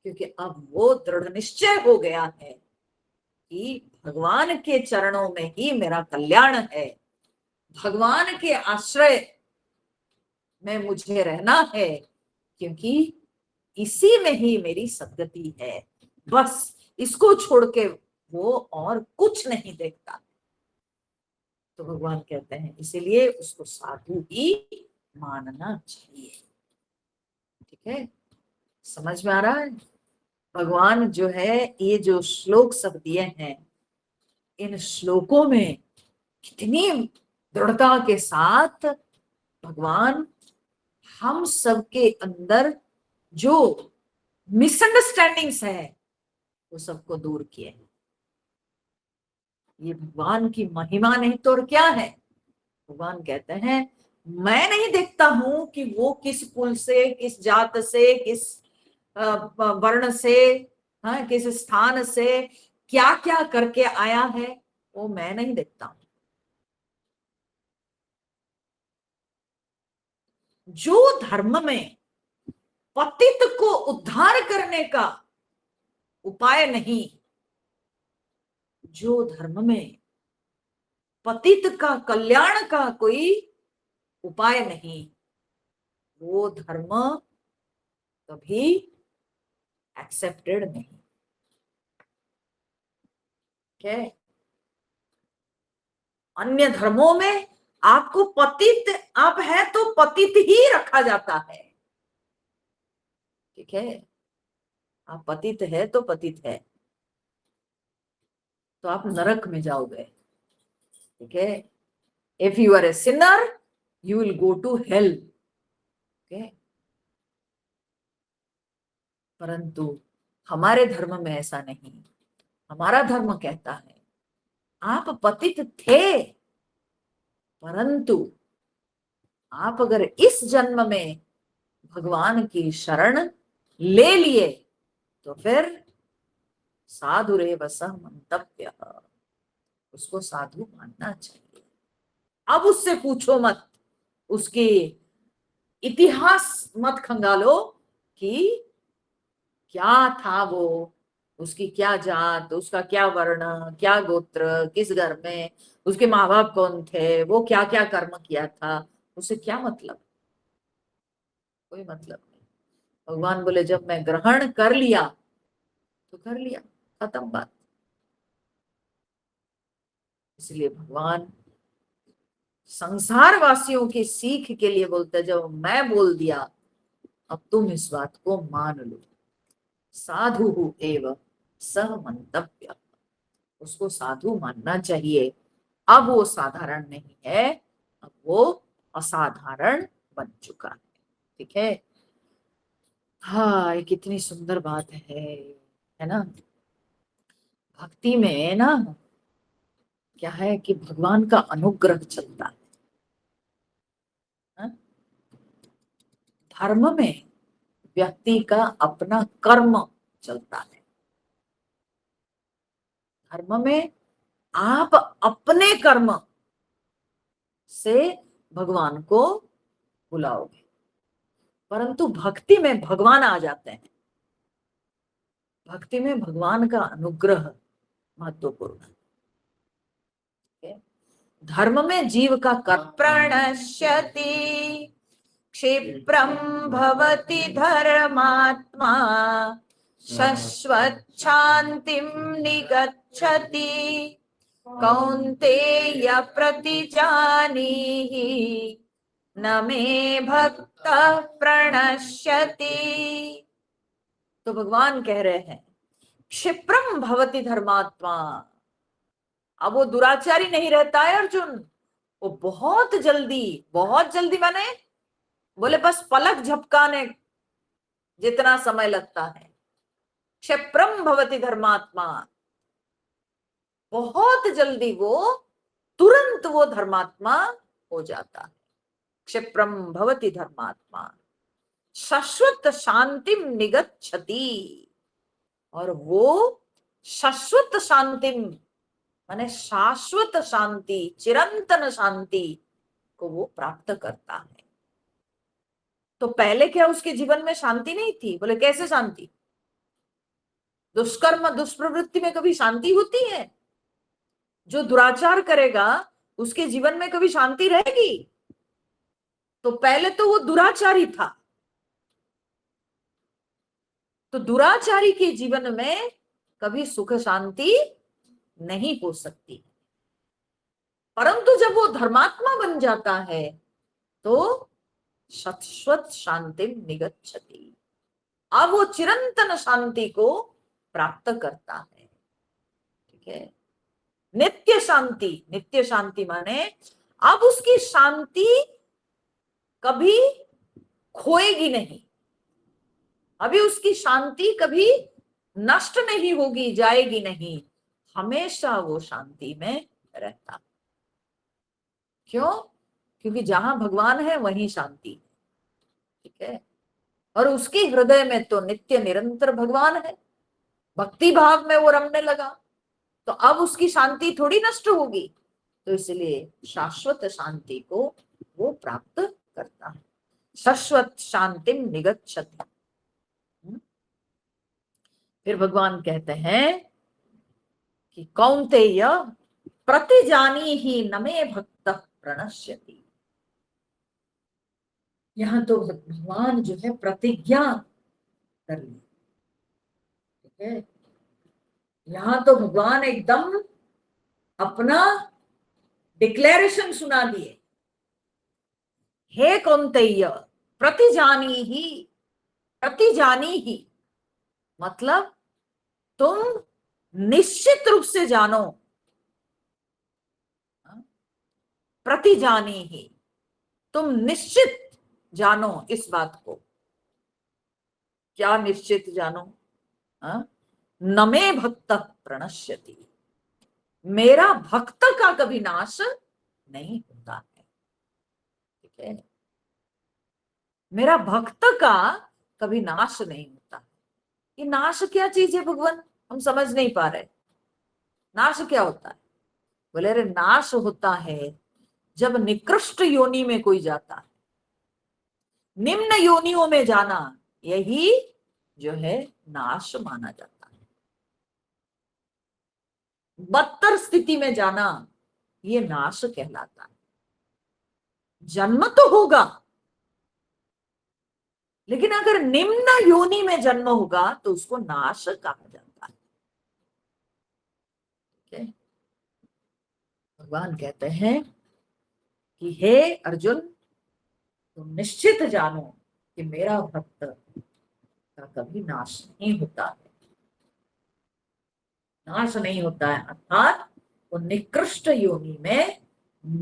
क्योंकि अब वो दृढ़ निश्चय हो गया है कि भगवान के चरणों में ही मेरा कल्याण है, भगवान के आश्रय में मुझे रहना है, क्योंकि इसी में ही मेरी सद्गति है। बस इसको छोड़ के वो और कुछ नहीं देखता। तो भगवान कहते हैं इसीलिए उसको साधु ही मानना चाहिए। ठीक है, समझ में आ रहा है? भगवान जो है ये जो श्लोक सब दिए हैं, इन श्लोकों में कितनी दृढ़ता के साथ भगवान हम सबके अंदर जो मिसअंडरस्टैंडिंग्स है वो सबको दूर किए। ये भगवान की महिमा नहीं तो और क्या है? भगवान कहते हैं मैं नहीं देखता हूं कि वो किस कुल से, किस जात से, किस वर्ण से, हाँ, किस स्थान से क्या क्या करके आया है, वो मैं नहीं देखता हूं। जो धर्म में पतित को उद्धार करने का उपाय नहीं, जो धर्म में पतित का कल्याण का कोई उपाय नहीं, वो धर्म कभी एक्सेप्टेड नहीं। क्या अन्य धर्मों में आपको पतित, आप है तो पतित ही रखा जाता है, ठीक है, आप पतित है तो पतित है, तो आप नरक में जाओगे। ठीक है, if you are a sinner you will go to hell. Okay, परंतु हमारे धर्म में ऐसा नहीं। हमारा धर्म कहता है आप पतित थे, परंतु आप अगर इस जन्म में भगवान की शरण ले लिए तो फिर साधुरेव सः मंतव्य, उसको साधु मानना चाहिए। अब उससे पूछो मत, उसके इतिहास मत खंगालो कि क्या था वो, उसकी क्या जात, उसका क्या वर्ण, क्या गोत्र, किस घर में, उसके माँ बाप कौन थे, वो क्या क्या कर्म किया था, उससे क्या मतलब, कोई मतलब नहीं। भगवान बोले जब मैं ग्रहण कर लिया तो कर लिया, खत्म बात। इसलिए भगवान संसार वासियों की सीख के लिए बोलते, जब मैं बोल दिया अब तुम इस बात को मान लो। साधु एव सः मंतव्य, उसको साधु मानना चाहिए। अब वो साधारण नहीं है, अब वो असाधारण बन चुका है। ठीक है, हाँ, ये कितनी सुंदर बात है ना। भक्ति में ना क्या है कि भगवान का अनुग्रह चलता है। हाँ? धर्म में व्यक्ति का अपना कर्म चलता है। धर्म में आप अपने कर्म से भगवान को बुलाओगे, परंतु भक्ति में भगवान आ जाते हैं। भक्ति में भगवान का अनुग्रह महत्वपूर्ण है। धर्म में जीव का कर्म प्रणश्यति क्षिप्रम भवति धर्मात्मा शश्वत शांतिम निगच्छति कौन्तेय प्रतिजानीहि न मे भक्त प्रणश्यति। तो भगवान कह रहे हैं क्षिप्रम भवति धर्मात्मा, अब वो दुराचारी नहीं रहता है अर्जुन, वो बहुत जल्दी माने बोले बस पलक झपकाने जितना समय लगता है। क्षिप्रम भवति धर्मात्मा, बहुत जल्दी वो, तुरंत वो धर्मात्मा हो जाता है। क्षिप्रम भवति धर्मात्मा शाश्वत शांतिम निगच्छति, और वो शाश्वत शांतिम माने शाश्वत शांति, चिरंतन शांति को वो प्राप्त करता है। तो पहले क्या उसके जीवन में शांति नहीं थी? बोले कैसे शांति? दुष्कर्म दुष्प्रवृत्ति में कभी शांति होती है? जो दुराचार करेगा उसके जीवन में कभी शांति रहेगी? तो पहले तो वो दुराचारी था, तो दुराचारी के जीवन में कभी सुख शांति नहीं हो सकती। परंतु जब वो धर्मात्मा बन जाता है तो शाश्वत शांति निगच्छति, अब वो चिरंतन शांति को प्राप्त करता है। ठीक है, नित्य शांति माने अब उसकी शांति कभी खोएगी नहीं, अभी उसकी शांति कभी नष्ट नहीं होगी, जाएगी नहीं, हमेशा वो शांति में रहता। क्यों? क्योंकि जहां भगवान है वहीं शांति है। ठीक है, और उसके हृदय में तो नित्य निरंतर भगवान है, भक्ति भाव में वो रमने लगा, तो अब उसकी शांति थोड़ी नष्ट होगी। तो इसलिए शाश्वत शांति को वो प्राप्त करता है। शाश्वत शांति निगच्छति। फिर भगवान कहते हैं कि कौन्तेय प्रतिजानीहि न मे भक्त प्रणश्यति। यहां तो भगवान जो है प्रतिज्ञा कर ली। ठीक है, यहां तो भगवान एकदम अपना डिक्लेरेशन सुना दिए, हे कौन्तेय प्रतिजानीहि, प्रतिजानी ही मतलब तुम निश्चित रूप से जानो, प्रतिजानी ही तुम निश्चित जानो इस बात को। क्या निश्चित जानो? न मे भक्त प्रणश्यति, मेरा भक्त का कभी नाश नहीं होता है। ठीक है, मेरा भक्त का कभी नाश नहीं होता। ये नाश क्या चीज है भगवान, हम समझ नहीं पा रहे। नाश क्या होता है? बोले अरे नाश होता है जब निकृष्ट योनि में कोई जाता है, निम्न योनियों में जाना, यही जो है नाश माना जाता है। बदतर स्थिति में जाना ये नाश कहलाता है। जन्म तो होगा, लेकिन अगर निम्न योनि में जन्म होगा तो उसको नाश कहा जाता है। ठीक है, भगवान कहते हैं कि हे अर्जुन, तुम निश्चित जानो कि मेरा भक्त का कभी नाश नहीं होता है। नाश नहीं होता है अर्थात वो निकृष्ट योनि में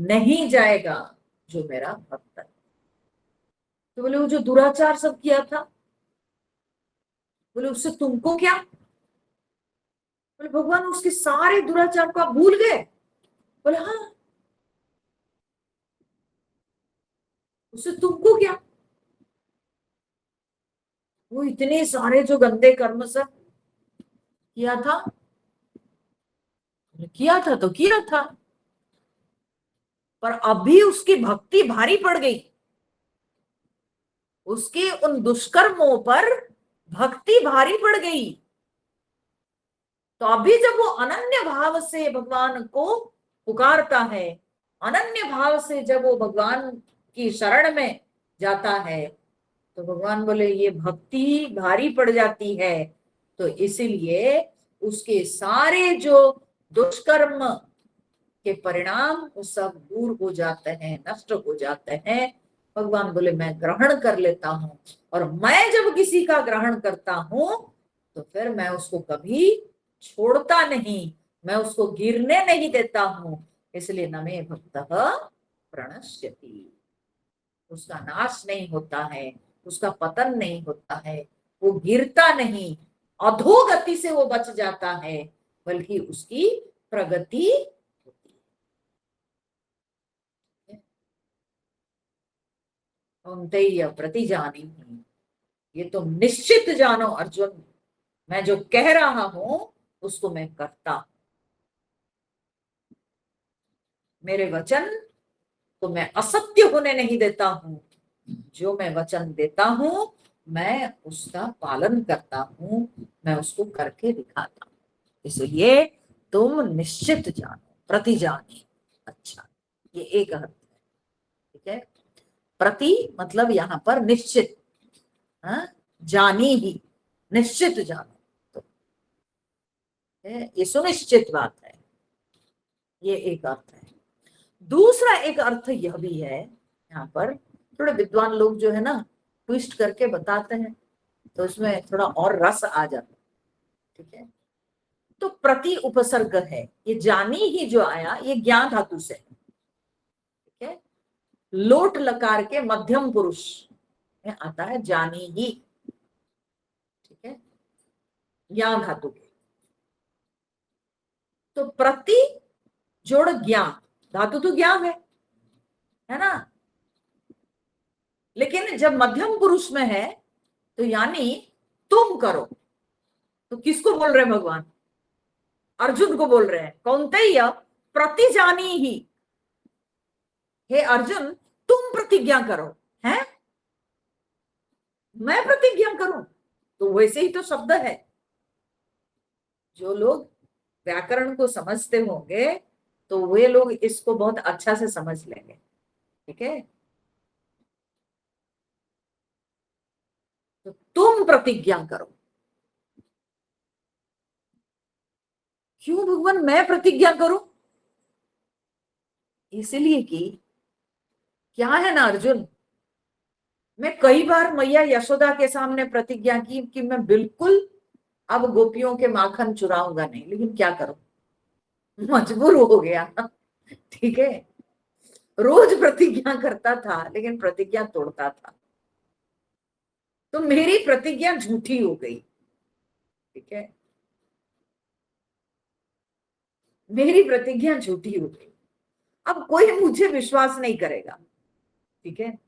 नहीं जाएगा जो मेरा भक्त है। तो बोले वो जो दुराचार सब किया था, बोले उससे तुमको क्या? बोले भगवान उसके सारे दुराचार को आप भूल गए? बोले हाँ, उससे तुमको क्या? वो इतने सारे जो गंदे कर्म सब किया था, किया था तो किया था, पर अभी उसकी भक्ति भारी पड़ गई, उसके उन दुष्कर्मों पर भक्ति भारी पड़ गई। तो अभी जब वो अनन्य भाव से भगवान को पुकारता है, अनन्य भाव से जब वो भगवान की शरण में जाता है, तो भगवान बोले ये भक्ति भारी पड़ जाती है, तो इसीलिए उसके सारे जो दुष्कर्म के परिणाम वो सब दूर हो जाते हैं, नष्ट हो जाते हैं। भगवान बोले मैं ग्रहण कर लेता हूं, और मैं जब किसी का ग्रहण करता हूं तो फिर मैं उसको कभी छोड़ता नहीं, मैं उसको गिरने नहीं देता हूं। इसलिए न मे भक्तः प्रणश्यति, उसका नाश नहीं होता है, उसका पतन नहीं होता है, वो गिरता नहीं, अधोगति से वो बच जाता है, बल्कि उसकी प्रगति होती है। कौन्तेय प्रतिजानी, ये तुम निश्चित जानो अर्जुन, मैं जो कह रहा हूं उसको मैं करता हूं। मेरे वचन तो मैं असत्य होने नहीं देता हूं, जो मैं वचन देता हूं मैं उसका पालन करता हूं, मैं उसको करके दिखाता हूं। इसलिए तुम निश्चित जानो, प्रति जाने। अच्छा, ये एक अर्थ है। ठीक है, प्रति मतलब यहां पर निश्चित, जानी ही, निश्चित जानो, तो ये सुनिश्चित बात है, ये एक अर्थ है। दूसरा एक अर्थ यह भी है, यहाँ पर थोड़े विद्वान लोग जो है ना ट्विस्ट करके बताते हैं, तो उसमें थोड़ा और रस आ जाता है। ठीक है, तो प्रति उपसर्ग है, ये जानी ही जो आया ये ज्ञान धातु से। ठीक है, लोट लकार के मध्यम पुरुष में आता है जानी ही। ठीक है, ज्ञान धातु के, तो प्रति जोड़ ज्ञान, धातु तो ज्ञान है ना, लेकिन जब मध्यम पुरुष में है तो यानी तुम करो। तो किसको बोल रहे हैं भगवान? अर्जुन को बोल रहे हैं, कौन्तेय प्रतिजानी ही, हे अर्जुन तुम प्रतिज्ञा करो। हैं, मैं प्रतिज्ञा करूं? तो वैसे ही तो शब्द है, जो लोग व्याकरण को समझते होंगे तो वे लोग इसको बहुत अच्छा से समझ लेंगे। ठीक है, तो तुम प्रतिज्ञा करो। क्यों भगवान मैं प्रतिज्ञा करूं? इसलिए कि क्या है ना अर्जुन, मैं कई बार मैया यशोदा के सामने प्रतिज्ञा की कि मैं बिल्कुल अब गोपियों के माखन चुराऊंगा नहीं, लेकिन क्या करूं, मजबूर हो गया। ठीक है, रोज प्रतिज्ञा करता था लेकिन प्रतिज्ञा तोड़ता था, तो मेरी प्रतिज्ञा झूठी हो गई। ठीक है, मेरी प्रतिज्ञा झूठी हो गई, अब कोई मुझे विश्वास नहीं करेगा। ठीक है,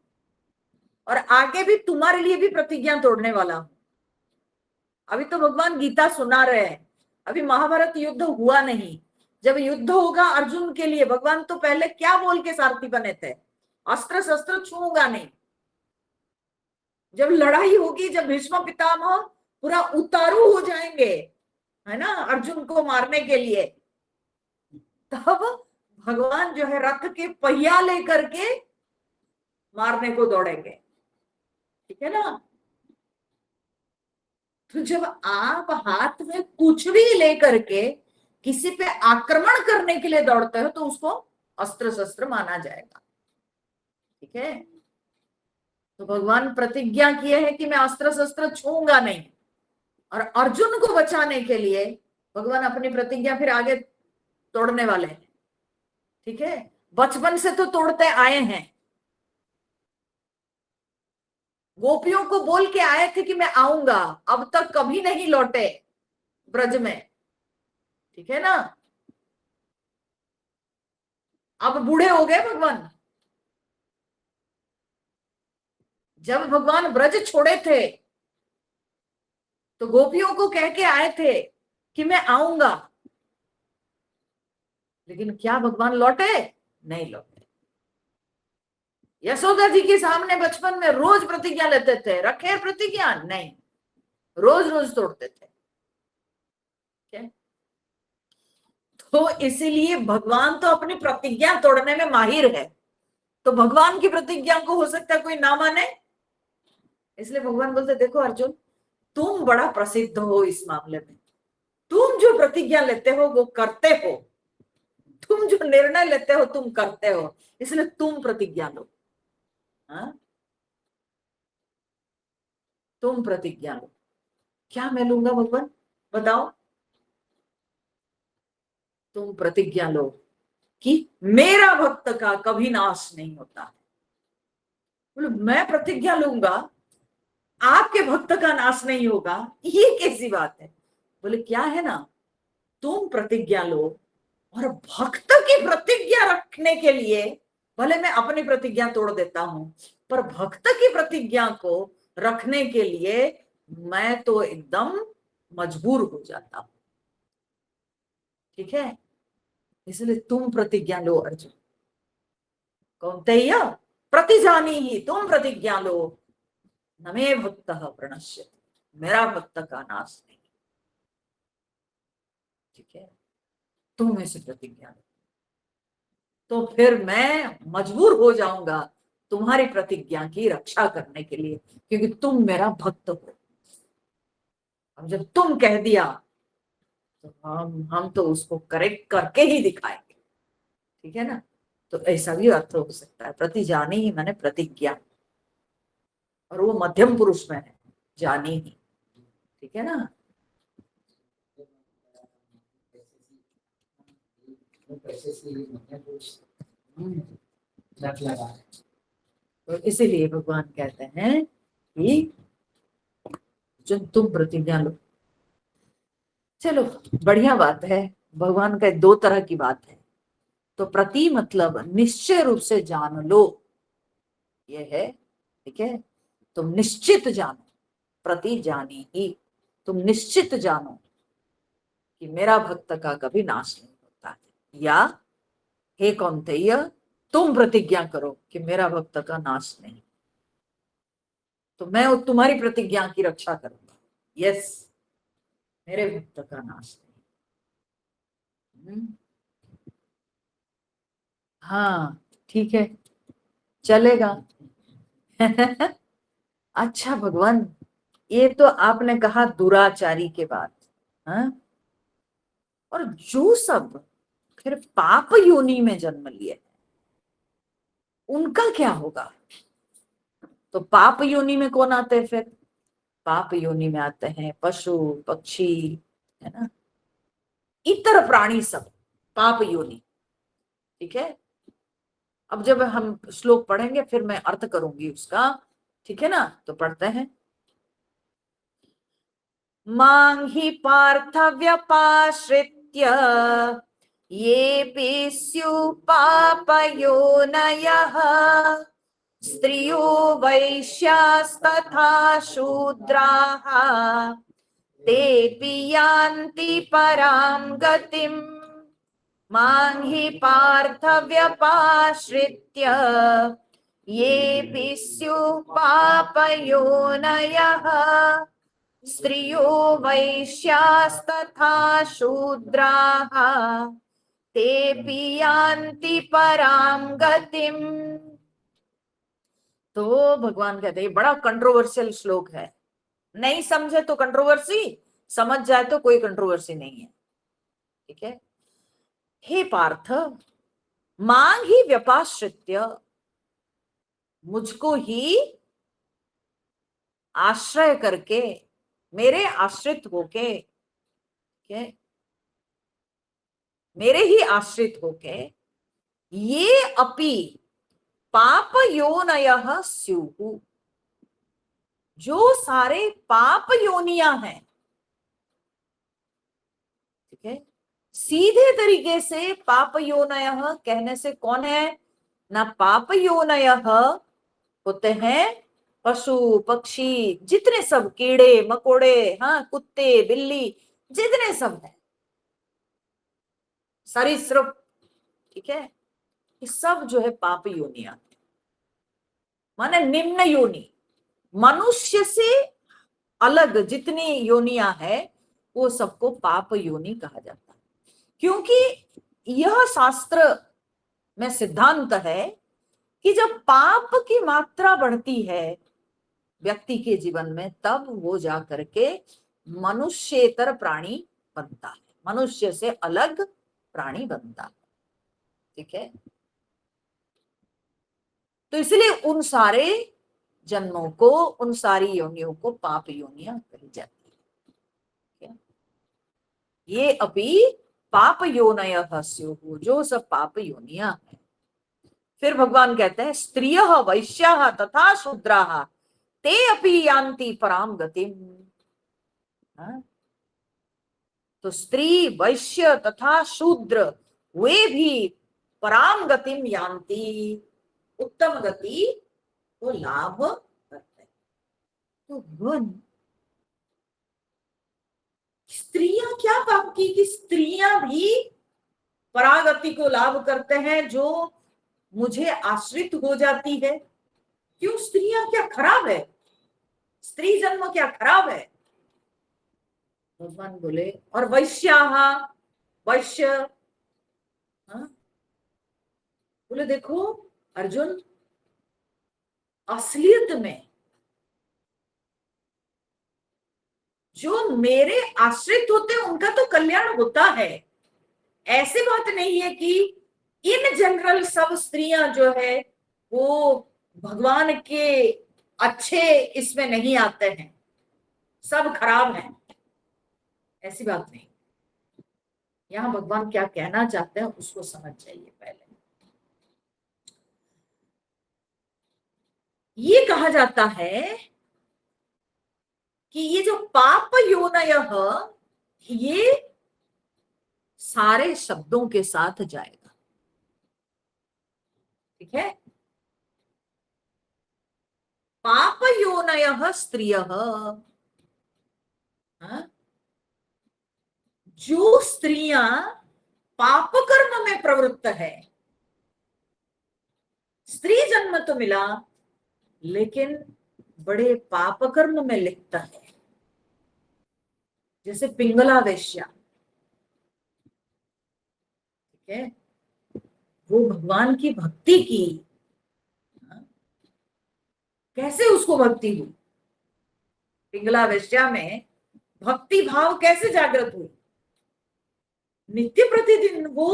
और आगे भी तुम्हारे लिए भी प्रतिज्ञा तोड़ने वाला हूं। अभी तो भगवान गीता सुना रहे हैं, अभी महाभारत युद्ध हुआ नहीं। जब युद्ध होगा अर्जुन के लिए, भगवान तो पहले क्या बोल के सारथी बने थे, अस्त्र शस्त्र छूऊंगा नहीं। जब लड़ाई होगी, जब भीष्म पितामह पूरा उतारू हो जाएंगे, है ना, अर्जुन को मारने के लिए, तब भगवान जो है रथ के पहिया लेकर के मारने को दौड़ेंगे। ठीक है ना, तो जब आप हाथ में कुछ भी लेकर के किसी पे आक्रमण करने के लिए दौड़ते हो तो उसको अस्त्र शस्त्र माना जाएगा। ठीक है, तो भगवान प्रतिज्ञा किए हैं कि मैं अस्त्र शस्त्र छूऊंगा नहीं, और अर्जुन को बचाने के लिए भगवान अपनी प्रतिज्ञा फिर आगे तोड़ने वाले हैं। ठीक है, बचपन से तो तोड़ते आए हैं, गोपियों को बोल के आए थे कि मैं आऊंगा, अब तक कभी नहीं लौटे ब्रज में। ठीक है ना, अब बूढ़े हो गए भगवान। जब भगवान ब्रज छोड़े थे तो गोपियों को कह के आए थे कि मैं आऊंगा, लेकिन क्या भगवान लौटे? नहीं लौटे। यशोदा जी के सामने बचपन में रोज प्रतिज्ञा लेते थे, रखे प्रतिज्ञा नहीं, रोज रोज तोड़ते थे। क्या? तो इसीलिए भगवान तो अपनी प्रतिज्ञा तोड़ने में माहिर है, तो भगवान की प्रतिज्ञा को हो सकता है कोई ना माने। इसलिए भगवान बोलते देखो अर्जुन, तुम बड़ा प्रसिद्ध हो इस मामले में, तुम जो प्रतिज्ञा लेते हो वो करते हो, तुम जो निर्णय लेते हो तुम करते हो, इसलिए तुम प्रतिज्ञा लो। हाँ, तुम प्रतिज्ञा लो। क्या मैं लूंगा भगवान, बताओ? तुम प्रतिज्ञा लो कि मेरा भक्त का कभी नाश नहीं होता। बोले मैं प्रतिज्ञा लूंगा आपके भक्त का नाश नहीं होगा, ये कैसी बात है? बोले क्या है ना, तुम प्रतिज्ञा लो, और भक्त की प्रतिज्ञा रखने के लिए भले मैं अपनी प्रतिज्ञा तोड़ देता हूं, पर भक्त की प्रतिज्ञा को रखने के लिए मैं तो एकदम मजबूर हो जाता हूं। ठीक है, इसलिए तुम प्रतिज्ञा लो अर्जुन। कौन्तेय प्रतिजानीहि, तुम प्रतिज्ञा लो, न मे भक्तः प्रणश्यति, मेरा भक्त का नाश नहीं। ठीक है, तुम ऐसे प्रतिज्ञा लो, तो फिर मैं मजबूर हो जाऊंगा तुम्हारी प्रतिज्ञा की रक्षा करने के लिए, क्योंकि तुम मेरा भक्त हो। अब जब तुम कह दिया तो हम तो उसको करेक्ट करके ही दिखाएंगे। ठीक है ना, तो ऐसा भी अर्थ हो सकता है, प्रति जानी ही मैंने प्रतिज्ञा, और वो मध्यम पुरुष में है, जानी ही। ठीक है ना, तो इसीलिए भगवान कहते हैं कि जो तुम प्रतिज्ञा लो। चलो, बढ़िया बात है, भगवान का दो तरह की बात है। तो प्रति मतलब निश्चय रूप से जान लो, ये है। ठीक है, तुम निश्चित जानो, प्रति जानी ही, तुम निश्चित जानो कि मेरा भक्त का कभी नाश नहीं होता है, या हे कौन्तेय तुम प्रतिज्ञा करो कि मेरा भक्त का नाश नहीं, तो मैं तुम्हारी प्रतिज्ञा की रक्षा करूंगा। यस, मेरे भक्त का नाश नहीं। हाँ, ठीक है, चलेगा। अच्छा भगवान, ये तो आपने कहा दुराचारी के बाद, हाँ, और जो सब फिर पाप योनि में जन्म लिए उनका क्या होगा? तो पाप योनि में कौन आते हैं फिर? पाप योनि में आते हैं पशु पक्षी, है ना, इतर प्राणी, सब पाप योनि। ठीक है, अब जब हम श्लोक पढ़ेंगे फिर मैं अर्थ करूंगी उसका, ठीक है ना? तो पढ़ते हैं। मां हि पार्थ व्यपाश्रित्य ये स्युः पापयोनयः स्त्रियो वैश्यास्तथा शूद्राः तेऽपि यान्ति परां गतिम्। मां हि पार्थ व्यपाश्रित्य ये स्युः पापयोनयः स्त्रियो वैश्यास्तथा शूद्राः तेऽपि यान्ति परां गतिम्। तो भगवान कहते हैं बड़ा कंट्रोवर्शियल श्लोक है, नहीं समझे तो कंट्रोवर्सी, समझ जाए तो कोई कंट्रोवर्सी नहीं है। ठीक है, हे पार्थ, मांग ही व्यपाश्रित्य, मुझको ही आश्रय करके, मेरे आश्रित होके, मेरे ही आश्रित होके, ये अपि पाप योनयः स्युः, जो सारे पाप योनियां हैं। ठीक है, सीधे तरीके से पाप योनयः कहने से कौन है ना? पाप योनयः होते हैं पशु पक्षी, जितने सब कीड़े मकोड़े, हाँ, कुत्ते बिल्ली, जितने सब है, सरीसृप। ठीक है, ये सब जो है पाप योनियां, माने निम्न योनि, मनुष्य से अलग जितनी योनियां है वो सबको पाप योनि कहा जाता है। क्योंकि यह शास्त्र में सिद्धांत है कि जब पाप की मात्रा बढ़ती है व्यक्ति के जीवन में, तब वो जा करके मनुष्येतर प्राणी बनता है, मनुष्य से अलग प्राणी बनता है। ठीक है, तो इसलिए उन सारे जन्मों को, उन सारी योनियों को पाप योनियां कही जाती है। ये अभी पाप योनयः स्युः, जो सब पाप योनियां हैं। फिर भगवान कहते हैं स्त्रियः वैश्याः तथा शूद्राः ते अपि यान्ति परां गतिम्। तो स्त्री वैश्य तथा शूद्र वे भी परां गतिम यान्ति, उत्तम गति को लाभ करते हैं। तो वन स्त्रियां क्या पाप की कि स्त्रियां भी परागति को लाभ करते हैं, जो मुझे आश्रित हो जाती है। क्यों? स्त्रियां क्या खराब है? स्त्री जन्म क्या खराब है? भगवान बोले और वैश्याः, वैश्य, हाँ? बोले देखो अर्जुन, असलियत में जो मेरे आश्रित होते हैं उनका तो कल्याण होता है। ऐसी बात नहीं है कि इन जनरल सब स्त्रियां जो है वो भगवान के अच्छे इसमें नहीं आते हैं, सब खराब हैं, ऐसी बात नहीं। यहां भगवान क्या कहना चाहते हैं उसको समझ जाइए। पहले ये कहा जाता है कि ये जो पाप योनयः, ये सारे शब्दों के साथ जाएगा। ठीक है, पाप योनयः स्त्रियः, जो स्त्रियां पाप कर्म में प्रवृत्त है, स्त्री जन्म तो मिला लेकिन बड़े पाप कर्म में लिप्त है, जैसे पिंगला वेश्या। ठीक है, वो भगवान की भक्ति की, कैसे उसको भक्ति हुई? पिंगला वेश्या में भक्ति भाव कैसे जागृत हुई? नित्य प्रतिदिन वो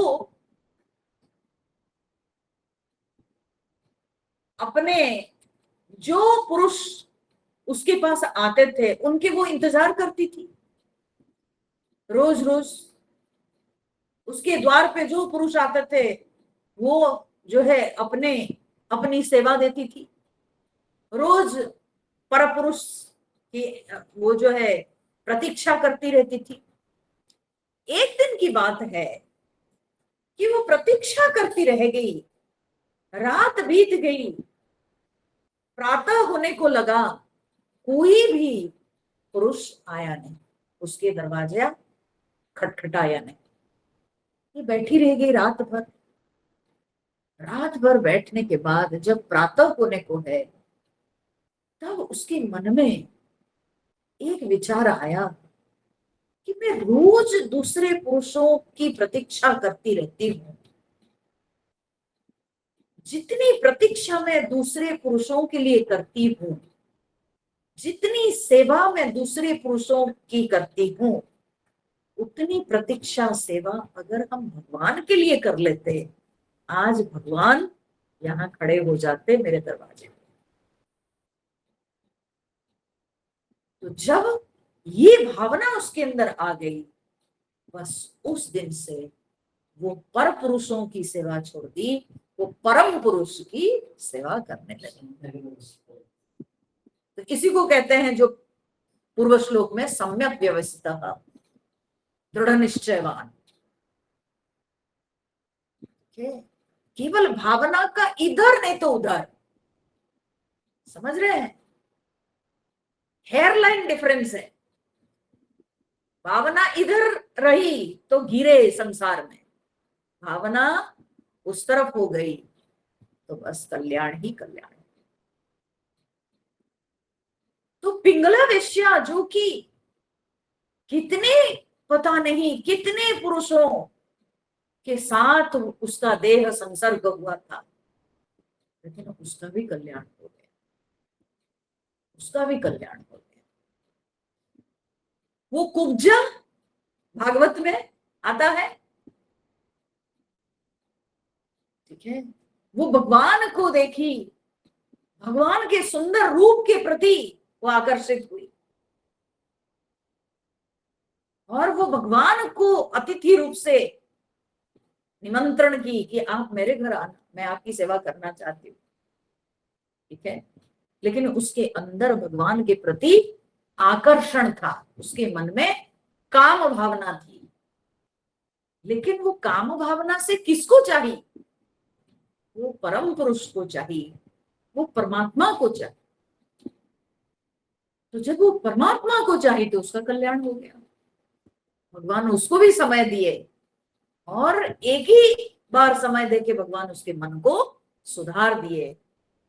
अपने जो पुरुष उसके पास आते थे उनके वो इंतजार करती थी। रोज रोज उसके द्वार पे जो पुरुष आते थे वो जो है अपनी सेवा देती थी। रोज परपुरुष की वो जो है प्रतीक्षा करती रहती थी। एक दिन की बात है कि वो प्रतीक्षा करती रह गई। रात बीत गई, प्रातः होने को लगा, कोई भी पुरुष आया नहीं, उसके दरवाजा खटखटाया नहीं। ये बैठी रह गई रात भर। रात भर बैठने के बाद जब प्रातः होने को है तब उसके मन में एक विचार आया कि मैं रोज दूसरे पुरुषों की प्रतीक्षा करती रहती हूँ। जितनी प्रतीक्षा मैं दूसरे पुरुषों के लिए करती हूँ, जितनी सेवा मैं दूसरे पुरुषों की करती हूँ, उतनी प्रतीक्षा सेवा अगर हम भगवान के लिए कर लेते, आज भगवान यहाँ खड़े हो जाते मेरे दरवाजे पे। तो जब ये भावना उसके अंदर आ गई, बस उस दिन से वो पर पुरुषों की सेवा छोड़ दी, वो परम पुरुष की सेवा करने लगी। तो इसी को कहते हैं जो पूर्व श्लोक में सम्यक व्यवस्थित, दृढ़ निश्चयवान। केवल भावना का इधर नहीं तो उधर, समझ रहे हैं? हेयरलाइन डिफरेंस है। भावना इधर रही तो गिरे संसार में, भावना उस तरफ हो गई तो बस कल्याण ही कल्याण। तो पिंगला वेश्या जो कि कितने पता नहीं कितने पुरुषों के साथ उसका देह संसर्ग हुआ था, लेकिन उसका भी कल्याण हो गया, उसका भी कल्याण हो गया। वो कुब्जा भागवत में आता है, ठीक है? वो भगवान को देखी, भगवान के सुंदर रूप के प्रति वो आकर्षित हुई और वो भगवान को अतिथि रूप से निमंत्रण की कि आप मेरे घर आना, मैं आपकी सेवा करना चाहती हूँ, ठीक है? लेकिन उसके अंदर भगवान के प्रति आकर्षण था, उसके मन में काम भावना थी। लेकिन वो काम भावना से किसको चाहिए? वो परम पुरुष को चाहिए, वो परमात्मा को चाहिए। तो जब वो परमात्मा को चाहिए तो उसका कल्याण हो गया। भगवान उसको भी समय दिए और एक ही बार समय देके भगवान उसके मन को सुधार दिए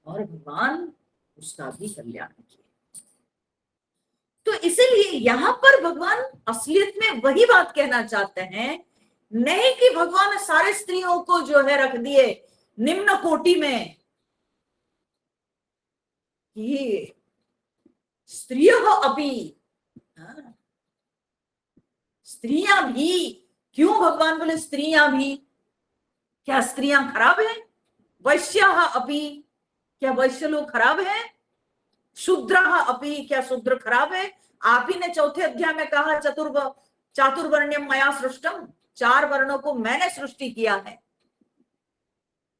और भगवान उसका भी कल्याण किया। तो इसीलिए यहां पर भगवान असलियत में वही बात कहना चाहते हैं, नहीं कि भगवान सारे स्त्रियों को जो है रख दिए निम्न कोटि में कि स्त्रियः अपि, स्त्रियां भी, क्यों भगवान बोले स्त्रियां भी? क्या स्त्रियां खराब है? वैश्याः अपि, क्या वैश्य लोग खराब है? शूद्रः अपि, क्या शूद्र खराब है? आप ही ने चौथे अध्याय में कहा चातुर्वर्ण्यम मया सृष्टम, 4 वर्णों को मैंने सृष्टि किया है।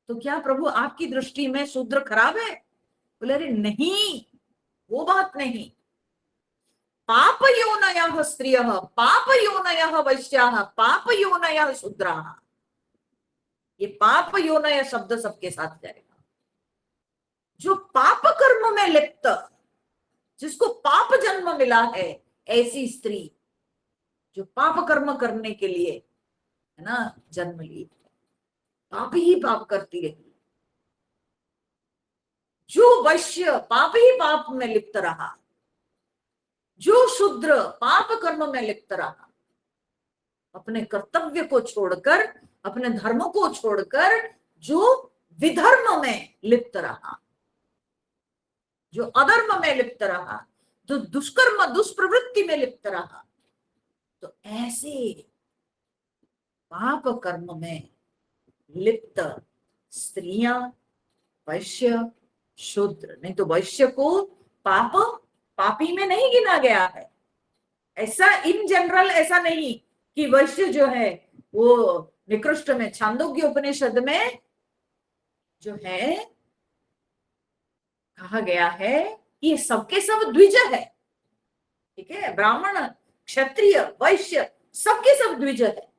तो क्या प्रभु आपकी दृष्टि में शूद्र खराब है? बोले अरे नहीं, वो बात नहीं। पाप योनयः स्त्रियः, पाप योनयः वैश्याः, पाप योनयः शूद्राः। ये पाप योनय शब्द सबके साथ जाएगा। जो पाप कर्म में लिप्त, जिसको पाप जन्म मिला है, ऐसी स्त्री जो पाप कर्म करने के लिए है ना जन्म ली, पाप ही पाप करती रही। जो वैश्य पाप ही पाप में लिप्त रहा, जो शूद्र पाप कर्म में लिप्त रहा, अपने कर्तव्य को छोड़कर, अपने धर्म को छोड़कर जो विधर्म में लिप्त रहा, जो अधर्म में लिप्त रहा, जो दुष्कर्म दुष्प्रवृत्ति में लिप्त रहा, तो ऐसे पाप कर्म में लिप्त स्त्रियां, वैश्य शूद्र, नहीं तो वैश्य को पापी में नहीं गिना गया है। ऐसा इन जनरल ऐसा नहीं कि वैश्य जो है वो निकृष्ट में। छांदोग्य उपनिषद में जो है कहा गया है कि ये सबके सब द्विज है, ठीक है, ब्राह्मण क्षत्रिय वैश्य सबके सब द्विज है,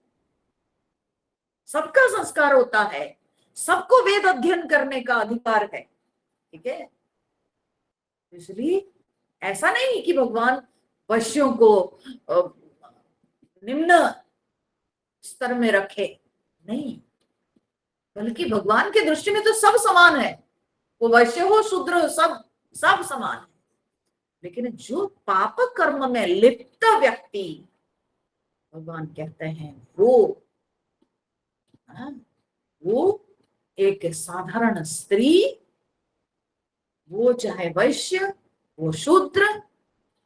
सबका संस्कार होता है, सबको वेद अध्ययन करने का अधिकार है, ठीक है। इसलिए ऐसा नहीं कि भगवान वैश्यों को निम्न स्तर में रखे, नहीं, बल्कि भगवान की दृष्टि में तो सब समान है, वो वैश्य हो शूद्र हो, सब समान है। लेकिन जो पाप कर्म में लिप्त व्यक्ति, भगवान कहते हैं वो एक साधारण स्त्री, वो चाहे वैश्य वो शूद्र,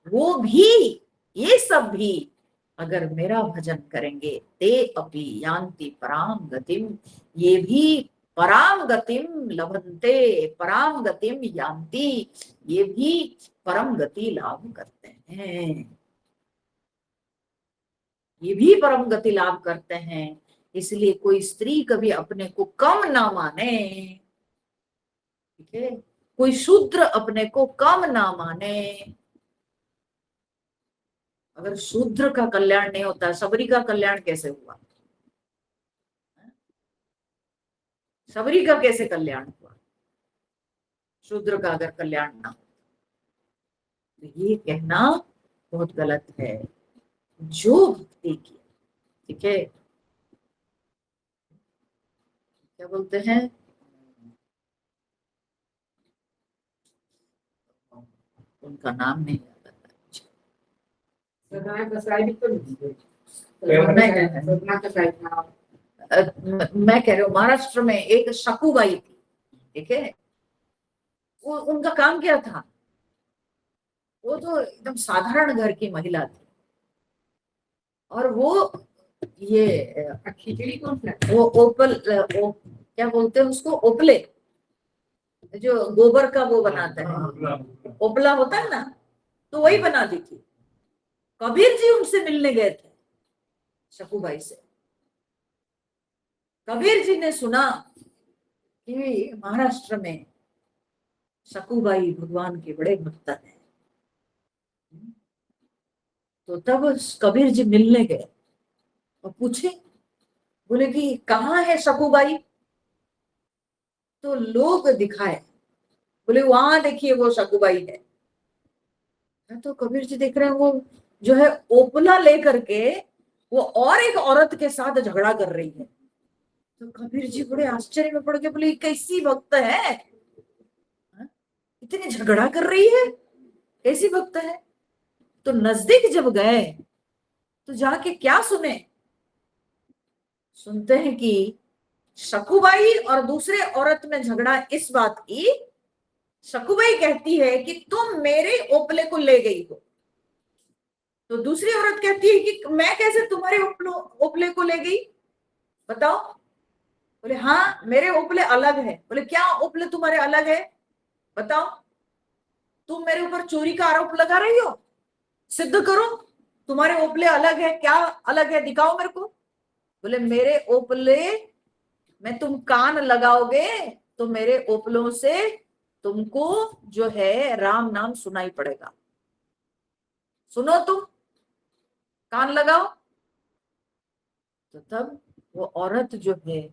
वो भी, ये सब भी अगर मेरा भजन करेंगे ते अपि यान्ति पराम गतिम, ये भी पराम गतिम लभन्ते, पराम गतिम यान्ति, ये भी परम गति लाभ करते हैं, ये भी परम गति लाभ करते हैं। इसलिए कोई स्त्री कभी अपने को कम ना माने, ठीक है, कोई शूद्र अपने को कम ना माने। अगर शूद्र का कल्याण नहीं होता, सबरी का कल्याण कैसे हुआ? सबरी का कैसे कल्याण हुआ? शूद्र का अगर कल्याण ना हो, तो ये कहना बहुत गलत है। जो भक्ति की, ठीक है, क्या बोलते हैं, उनका नाम नहीं याद आता। मैं कह रही हूँ महाराष्ट्र में एक शकुबाई थी, ठीक है, वो उनका काम क्या था, वो तो एकदम साधारण घर की महिला थी, और वो ये खिचड़ी वो क्या बोलते हैं उसको, ओपले, जो गोबर का वो बनाता है, ओपला होता है ना, तो वही बना दी थी। कबीर जी उनसे मिलने गए थे, शकुबाई से। कबीर जी ने सुना कि महाराष्ट्र में शकुबाई भगवान के बड़े भक्त हैं, तो तब कबीर जी मिलने गए और पूछे, बोले कि कहाँ है शकुबाई? तो लोग दिखाए, बोले वहां देखिए वो शकुबाई है। तो कबीर जी देख रहे हैं वो जो है ओपला लेकर के वो और एक औरत के साथ झगड़ा कर रही है। तो कबीर जी बड़े आश्चर्य में पड़ के बोले कैसी भक्त है, इतनी झगड़ा कर रही है, कैसी भक्त है? तो नजदीक जब गए तो जाके क्या सुनते हैं कि शकुबाई और दूसरे औरत में झगड़ा इस बात की, शकुबाई कहती है कि तुम मेरे ओपले को ले गई हो, तो दूसरी औरत कहती है कि मैं कैसे तुम्हारे ओपले को ले गई, बताओ? बोले हाँ मेरे ओपले अलग है। बोले क्या ओपले तुम्हारे अलग है, बताओ? तुम मेरे ऊपर चोरी का आरोप लगा रही हो, सिद्ध करो, तुम्हारे ओपले अलग है, क्या अलग है दिखाओ मेरे को। बोले मेरे ओपले में तुम कान लगाओगे तो मेरे ओपलों से तुमको जो है राम नाम सुनाई पड़ेगा, सुनो तुम, कान लगाओ। तो तब वो औरत जो है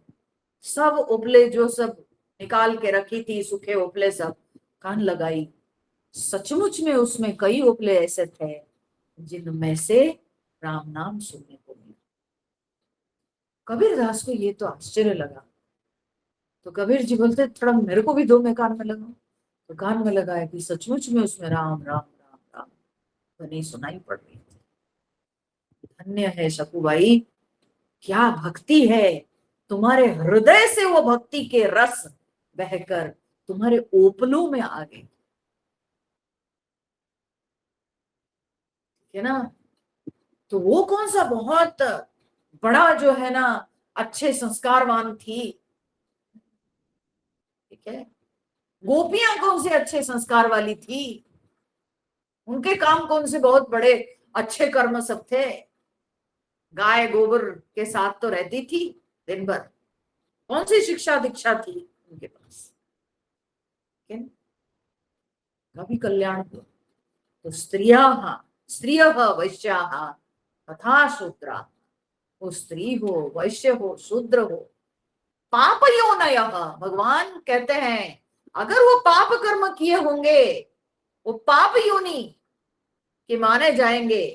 सब ओपले जो सब निकाल के रखी थी, सूखे ओपले सब कान लगाई। सचमुच में उसमें कई ओपले ऐसे थे जिनमें से राम नाम सुनने को मिला। कबीरदास को ये तो आश्चर्य लगा, तो कबीर जी बोलते थोड़ा मेरे को भी दो, मैं कान में लगाऊं। तो कान में लगाया कि सचमुच में उसमें राम राम राम राम ध्वनि सुनाई पड़ रही थी। धन्य है शकुबाई, क्या भक्ति है, तुम्हारे हृदय से वो भक्ति के रस बहकर तुम्हारे ओपलों में आ गए, है ना? तो वो कौन सा बहुत बड़ा जो है ना अच्छे संस्कारवान थी, ठीक है, गोपियां कौन से अच्छे संस्कार वाली थी, उनके काम कौन से बहुत बड़े अच्छे कर्म सब थे। गाय गोबर के साथ तो रहती थी दिन भर, कौन सी शिक्षा दीक्षा थी उनके पास। लेकिन कभी कल्याण हुआ तो स्त्रियः वैश्याः तथा शूद्रा, वो स्त्री हो, वैश्य हो, शूद्र हो, पाप योनयः, भगवान कहते हैं अगर वो पाप कर्म किए होंगे, वो पाप योनि के माने जाएंगे,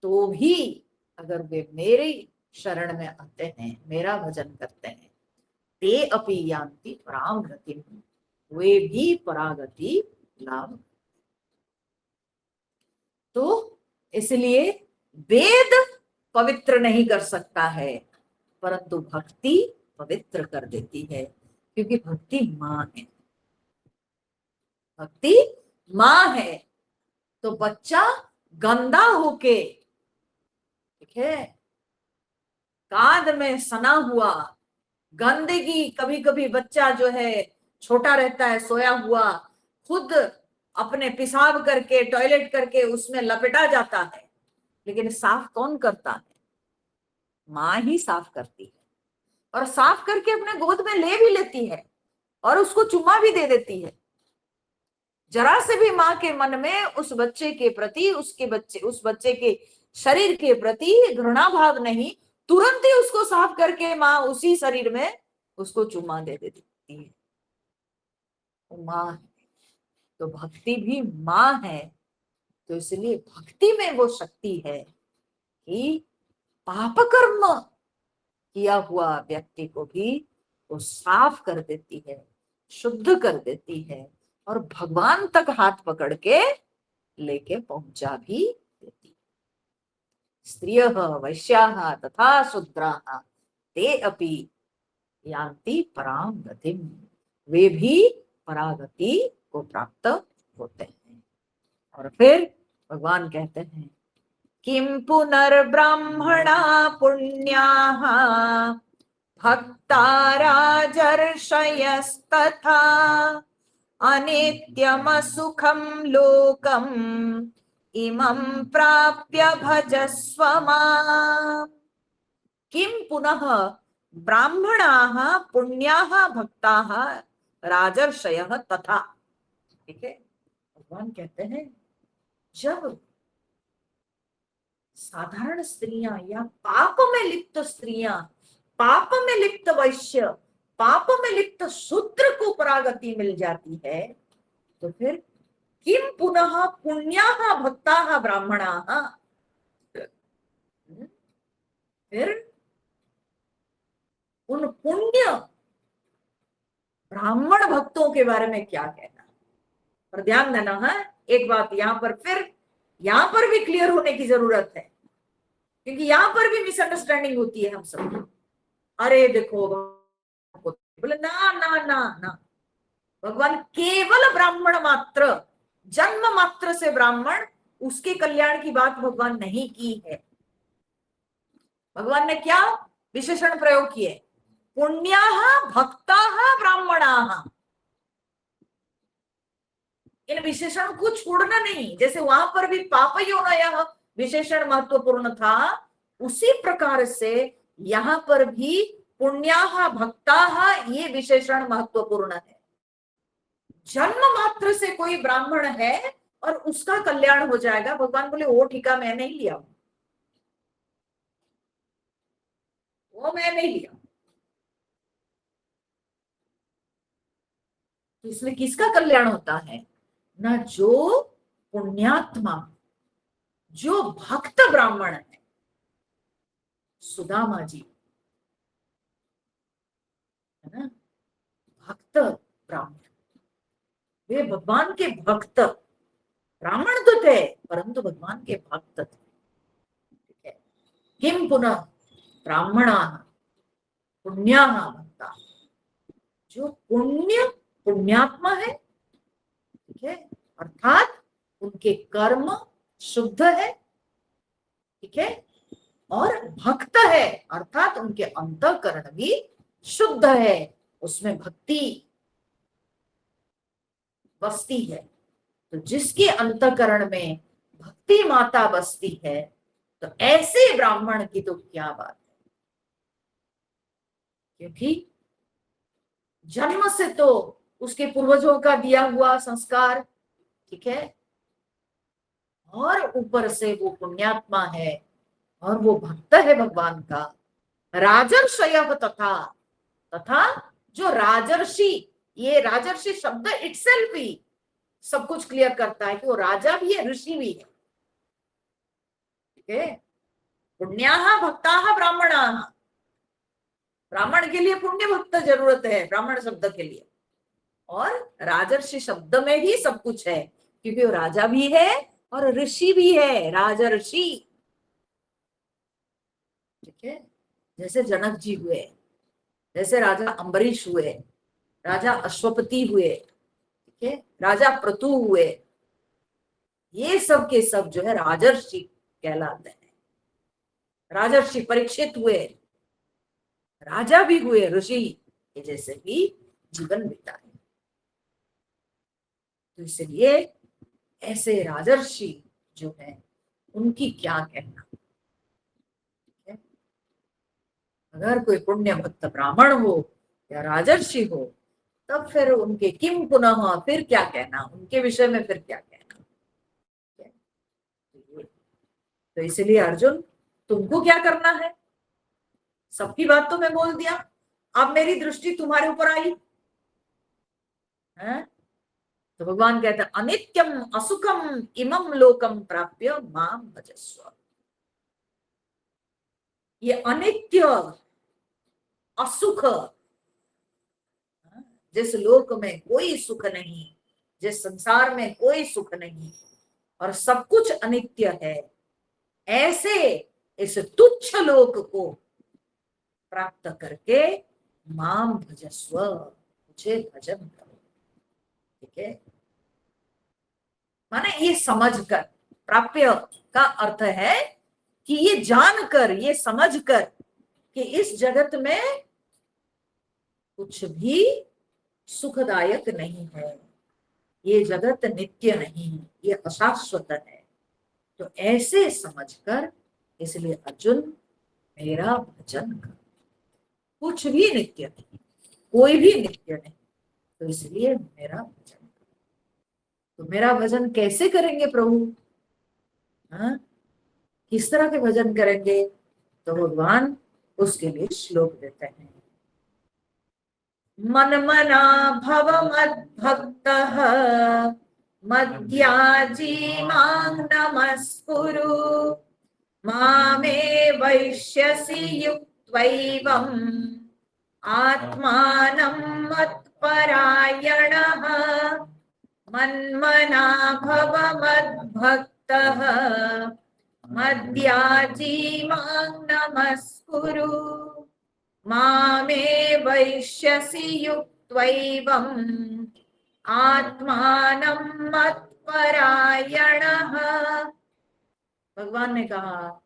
तो भी अगर वे मेरी शरण में आते हैं, मेरा भजन करते हैं, ते अपि यान्ति पराम गतिम, वे भी परागति लाभ। तो इसलिए वेद पवित्र नहीं कर सकता है, परंतु भक्ति पवित्र कर देती है, क्योंकि भक्ति माँ है। भक्ति माँ है तो बच्चा गंदा होके, ठीक है, कांध में सना हुआ गंदगी, कभी कभी बच्चा जो है छोटा रहता है, सोया हुआ, खुद अपने पेशाब करके टॉयलेट करके उसमें लपेटा जाता है, लेकिन साफ कौन करता है? माँ ही साफ करती है, और साफ करके अपने गोद में ले भी लेती है और उसको चुम्मा भी दे देती है। जरा से भी माँ के मन में उस बच्चे के प्रति, उस बच्चे के शरीर के प्रति घृणा भाव नहीं, तुरंत ही उसको साफ करके माँ उसी शरीर में उसको चुम्मा दे देती है। तो माँ है, तो भक्ति भी माँ है। तो इसलिए भक्ति में वो शक्ति है कि पाप कर्म किया हुआ व्यक्ति को भी वो साफ कर देती है, शुद्ध कर देती है, और भगवान तक हाथ पकड़ के लेके पहुंचा भी देती है। स्त्रियः वैश्याः तथा शूद्राः ते अपि यान्ति परां गतिम, वे भी परागति को प्राप्त होते हैं। और फिर भगवान कहते हैं किम पुनर्ब्राह्मणा पुण्याः भक्ता राजर्षयस्तथा अनित्यमसुखं लोकम् इमं प्राप्य भजस्व माम्। किम पुनः ब्राह्मणाः पुण्याः भक्ताः राजर्षयः तथा, ठीक है, भगवान कहते हैं जब साधारण स्त्रियां या पाप में लिप्त स्त्रियां, पाप में लिप्त वैश्य, पाप में लिप्त शूद्र को परागति मिल जाती है, तो फिर किम पुनः पुण्याः भक्ताः ब्राह्मणाः, फिर उन पुण्य ब्राह्मण भक्तों के बारे में क्या कहना। पर ध्यान देना है एक बात, यहां पर भी क्लियर होने की जरूरत है, क्योंकि यहां पर भी मिसअंडरस्टैंडिंग होती है हम सब। अरे देखो, बोले ना ना ना ना, भगवान केवल ब्राह्मण मात्र, जन्म मात्र से ब्राह्मण, उसके कल्याण की बात भगवान नहीं की है। भगवान ने क्या विशेषण प्रयोग किए? पुण्याः भक्ताः ब्राह्मणाः। इन विशेषण को छोड़ना नहीं, जैसे वहां पर भी पाप योनयः विशेषण महत्वपूर्ण था, उसी प्रकार से यहां पर भी पुण्याः भक्ताः ये विशेषण महत्वपूर्ण है। जन्म मात्र से कोई ब्राह्मण है और उसका कल्याण हो जाएगा, भगवान बोले वो ठीका मैं नहीं लिया, वो मैं नहीं लिया। तो इसमें किसका कल्याण होता है ना? जो पुण्यात्मा, जो भक्त ब्राह्मण है, सुदामा जी है ना, भक्त ब्राह्मण, वे भगवान के भक्त, ब्राह्मण तो थे परंतु भगवान के भक्त थे, ठीक है। किम पुनः ब्राह्मणाः पुण्याः भक्ता, जो पुण्यात्मा है, ठीक है, अर्थात उनके कर्म शुद्ध है, ठीक है, और भक्त है अर्थात उनके अंतःकरण भी शुद्ध है, उसमें भक्ति बसती है। तो जिसके अंतःकरण में भक्ति माता बसती है, तो ऐसे ब्राह्मण की तो क्या बात है, क्योंकि जन्म से तो उसके पूर्वजों का दिया हुआ संस्कार, ठीक है, और ऊपर से वो पुण्यात्मा है और वो भक्त है भगवान का। राजर्षय तथा, तथा जो राजर्षि, ये राजर्षि शब्द इटसेल्फ ही सब कुछ क्लियर करता है कि वो राजा भी है, ऋषि भी है, ठीक है। पुण्याः भक्ताः ब्राह्मणाः, ब्राह्मण के लिए पुण्य भक्त जरूरत है ब्राह्मण शब्द के लिए, और राजर्षि शब्द में ही सब कुछ है, क्योंकि वो राजा भी है और ऋषि भी है, राजर्षि, ठीक है। जैसे जनक जी हुए, जैसे राजा अम्बरीश हुए, राजा अश्वपति हुए, ठीक है, राजा प्रतु हुए, ये सब के सब जो है राजर्षि कहलाते हैं। राजर्षि परीक्षित हुए, राजा भी हुए, ऋषि के जैसे भी जीवन बिताए। तो इसलिए ऐसे राजर्षि जो है उनकी क्या कहना, ठीक है? अगर कोई पुण्य भक्त ब्राह्मण हो या राजर्षि हो, तब फिर उनके किम पुनः, फिर क्या कहना उनके विषय में, फिर क्या कहना, ठीक है? तो इसलिए अर्जुन, तुमको क्या करना है, सबकी बात तो मैं बोल दिया, अब मेरी दृष्टि तुम्हारे ऊपर आई है। तो भगवान कहते हैं अनित्यम असुखम इमम लोकम प्राप्य माम भजस्व। ये अनित्य असुख, जिस लोक में कोई सुख नहीं, जिस संसार में कोई सुख नहीं और सब कुछ अनित्य है, ऐसे इस तुच्छ लोक को प्राप्त करके माम भजस्व, मुझे भजन करो, ठीक है। माने ये समझकर, प्राप्य का अर्थ है कि ये जानकर, ये समझकर कि इस जगत में कुछ भी सुखदायक नहीं है, ये जगत नित्य नहीं, ये अशाश्वत है। तो ऐसे समझकर, इसलिए अर्जुन मेरा भजन कर, कुछ भी नित्य नहीं, कोई भी नित्य नहीं, तो इसलिए मेरा भजन कर। तो मेरा भजन कैसे करेंगे प्रभु, हाँ, किस तरह के भजन करेंगे, तो भगवान उसके लिए श्लोक देते हैं। मनमना भव मद्भक्तः मद्याजी मां नमस्कुरु, मामे वैश्यसि युक्त्वैवम् आत्मानं मत्परायणः, मन्मना भव मद्भक्तः मद्याजी मां नमस्कुरु, मामे वैश्यसि युक्त्वैवम् आत्मानं मत्परायणः। भगवान ने कहा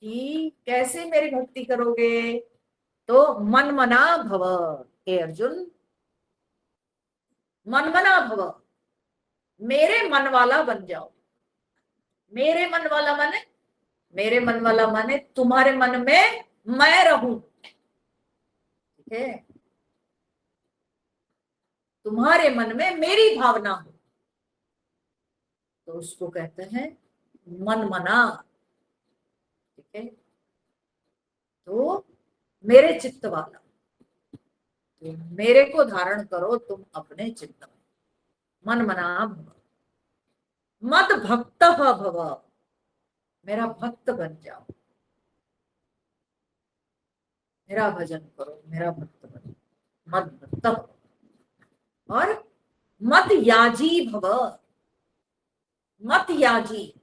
कि कैसे मेरी भक्ति करोगे, तो मनमना भव, हे अर्जुन मनमना भव, मेरे मन वाला बन जाओ। मेरे मन वाला माने, मेरे मन वाला माने तुम्हारे मन में मैं रहूं, ठीक है, तुम्हारे मन में मेरी भावना हो, तो उसको कहते हैं मन मना, ठीक है। तो मेरे चित्त वाला, तो मेरे को धारण करो तुम अपने चित्त में, मन मना भव, मद भक्त भव, मेरा भक्त बन जाओ, मेरा भजन करो, मेरा भक्त बनो, मद भक्त भव। और मत याजी भव, मत याजी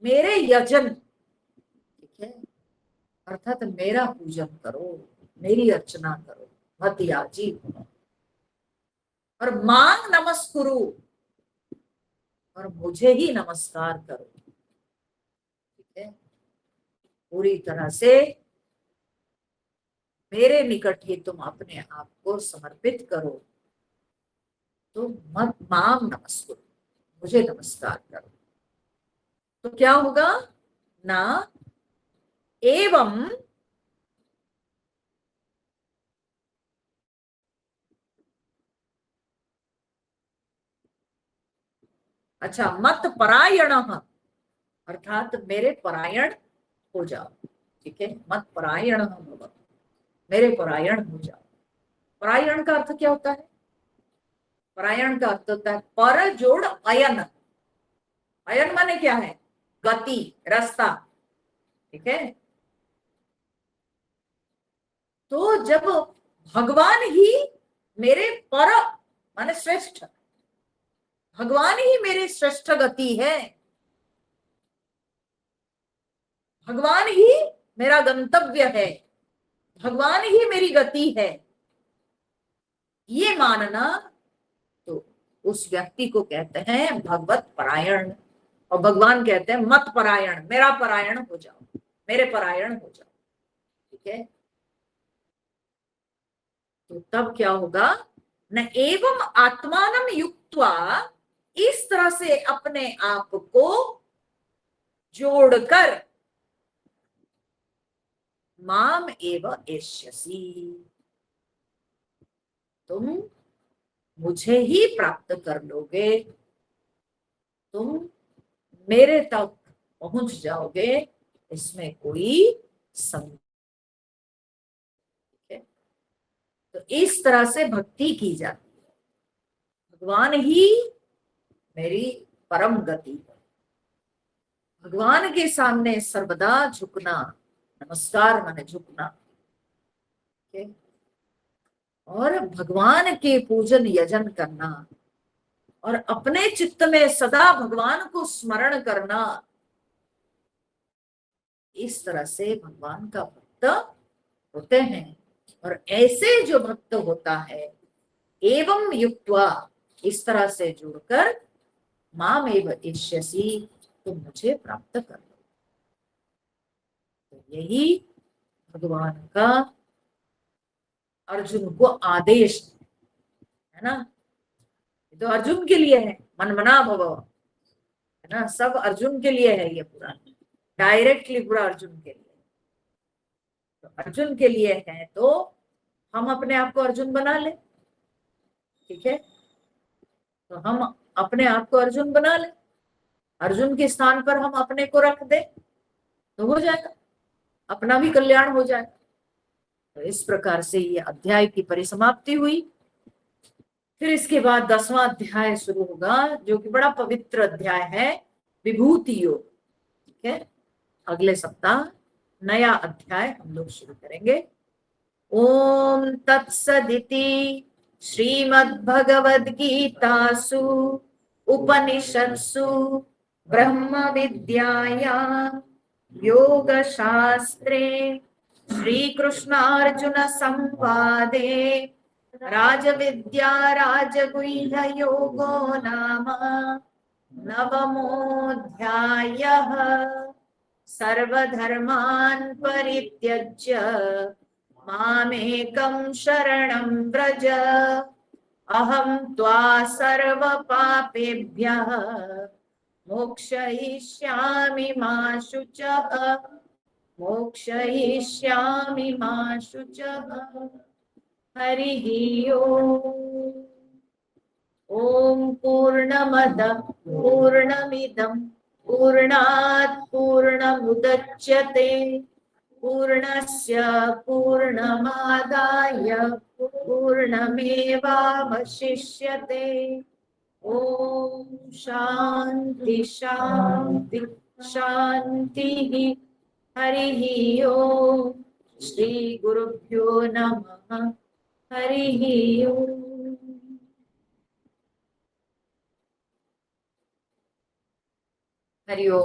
मेरे यजन, ठीक है, अर्थात मेरा पूजन करो, मेरी अर्चना करो, मत याजी भव। और मांग नमस्कुरु, और मुझे ही नमस्कार करो, ठीक है, पूरी तरह से मेरे निकट ही तुम अपने आप को समर्पित करो, तो मत माम नमस्कुरु, मुझे नमस्कार करो। तो क्या होगा ना, एवं अच्छा मत परायण, अर्थात मेरे परायण हो जाओ। ठीक है, मत परायण भव, मेरे परायण हो जाओ। परायण का अर्थ क्या होता है? परायण का अर्थ होता है पर जोड़ अयन। अयन माने क्या है? गति, रास्ता। ठीक है, तो जब भगवान ही मेरे पर माने श्रेष्ठ, भगवान ही मेरी श्रेष्ठ गति है, भगवान ही मेरा गंतव्य है, भगवान ही मेरी गति है, ये मानना, तो उस व्यक्ति को कहते हैं भगवत परायण। और भगवान कहते हैं मत परायण, मेरा परायण हो जाओ, मेरे परायण हो जाओ। ठीक है, तो तब क्या होगा न, एवं आत्मानम युक्त्वा, इस तरह से अपने आप को जोड़कर, माम एव एष्यसि, तुम मुझे ही प्राप्त कर लोगे, तुम मेरे तक पहुंच जाओगे, इसमें कोई संदेह है। तो इस तरह से भक्ति की जाती है, भगवान ही मेरी परम गति है, भगवान के सामने सर्वदा झुकना, नमस्कार माने झुकना। ठीक है? और भगवान के पूजन यजन करना और अपने चित्त में सदा भगवान को स्मरण करना, इस तरह से भगवान का भक्त होते हैं। और ऐसे जो भक्त होता है, एवं युक्त्वा, इस तरह से जुड़कर, माम एव इष्यसि, तो मुझे प्राप्त कर लो। तो यही भगवान का अर्जुन को आदेश है ना। ये तो अर्जुन के लिए है, मनमना भव, है ना, सब अर्जुन के लिए है, ये पूरा डायरेक्टली पूरा अर्जुन के लिए। तो अर्जुन के लिए है, तो हम अपने आप को अर्जुन बना ले। ठीक है, तो हम अपने आप को अर्जुन बना ले, अर्जुन के स्थान पर हम अपने को रख दे, तो हो जाएगा, अपना भी कल्याण हो जाएगा। तो इस प्रकार से ये अध्याय की परिसमाप्ति हुई। फिर इसके बाद 10वां अध्याय शुरू होगा, जो कि बड़ा पवित्र अध्याय है, विभूति योग। ठीक है, अगले सप्ताह नया अध्याय हम लोग शुरू करेंगे। ओम तत्सदिति श्रीमद्भगवद्गीतासु उपनिषत्सु ब्रह्म विद्यायां योगशास्त्रे श्रीकृष्णार्जुन संवादे राजविद्या राजगुह्य योगो नाम नवमोऽध्यायः। सर्वधर्मान् परित्यज्य मामेकं शरणं व्रज, अहं त्वा सर्वपापेभ्यः मोक्षयिष्यामि मा शुचः, मोक्षयिष्यामि मा शुचः। हरिः ओम्। ओम पूर्णमदः पूर्णमिदं पूर्णात् पूर्णमुदच्यते, पूर्णस्य पूर्णमादाय पूर्णमेवावशिष्यते। ओम शांति शांति शांतिः। हरिः ओम। श्री गुरुभ्यो नमः। हरिः ओम। हरि ओम।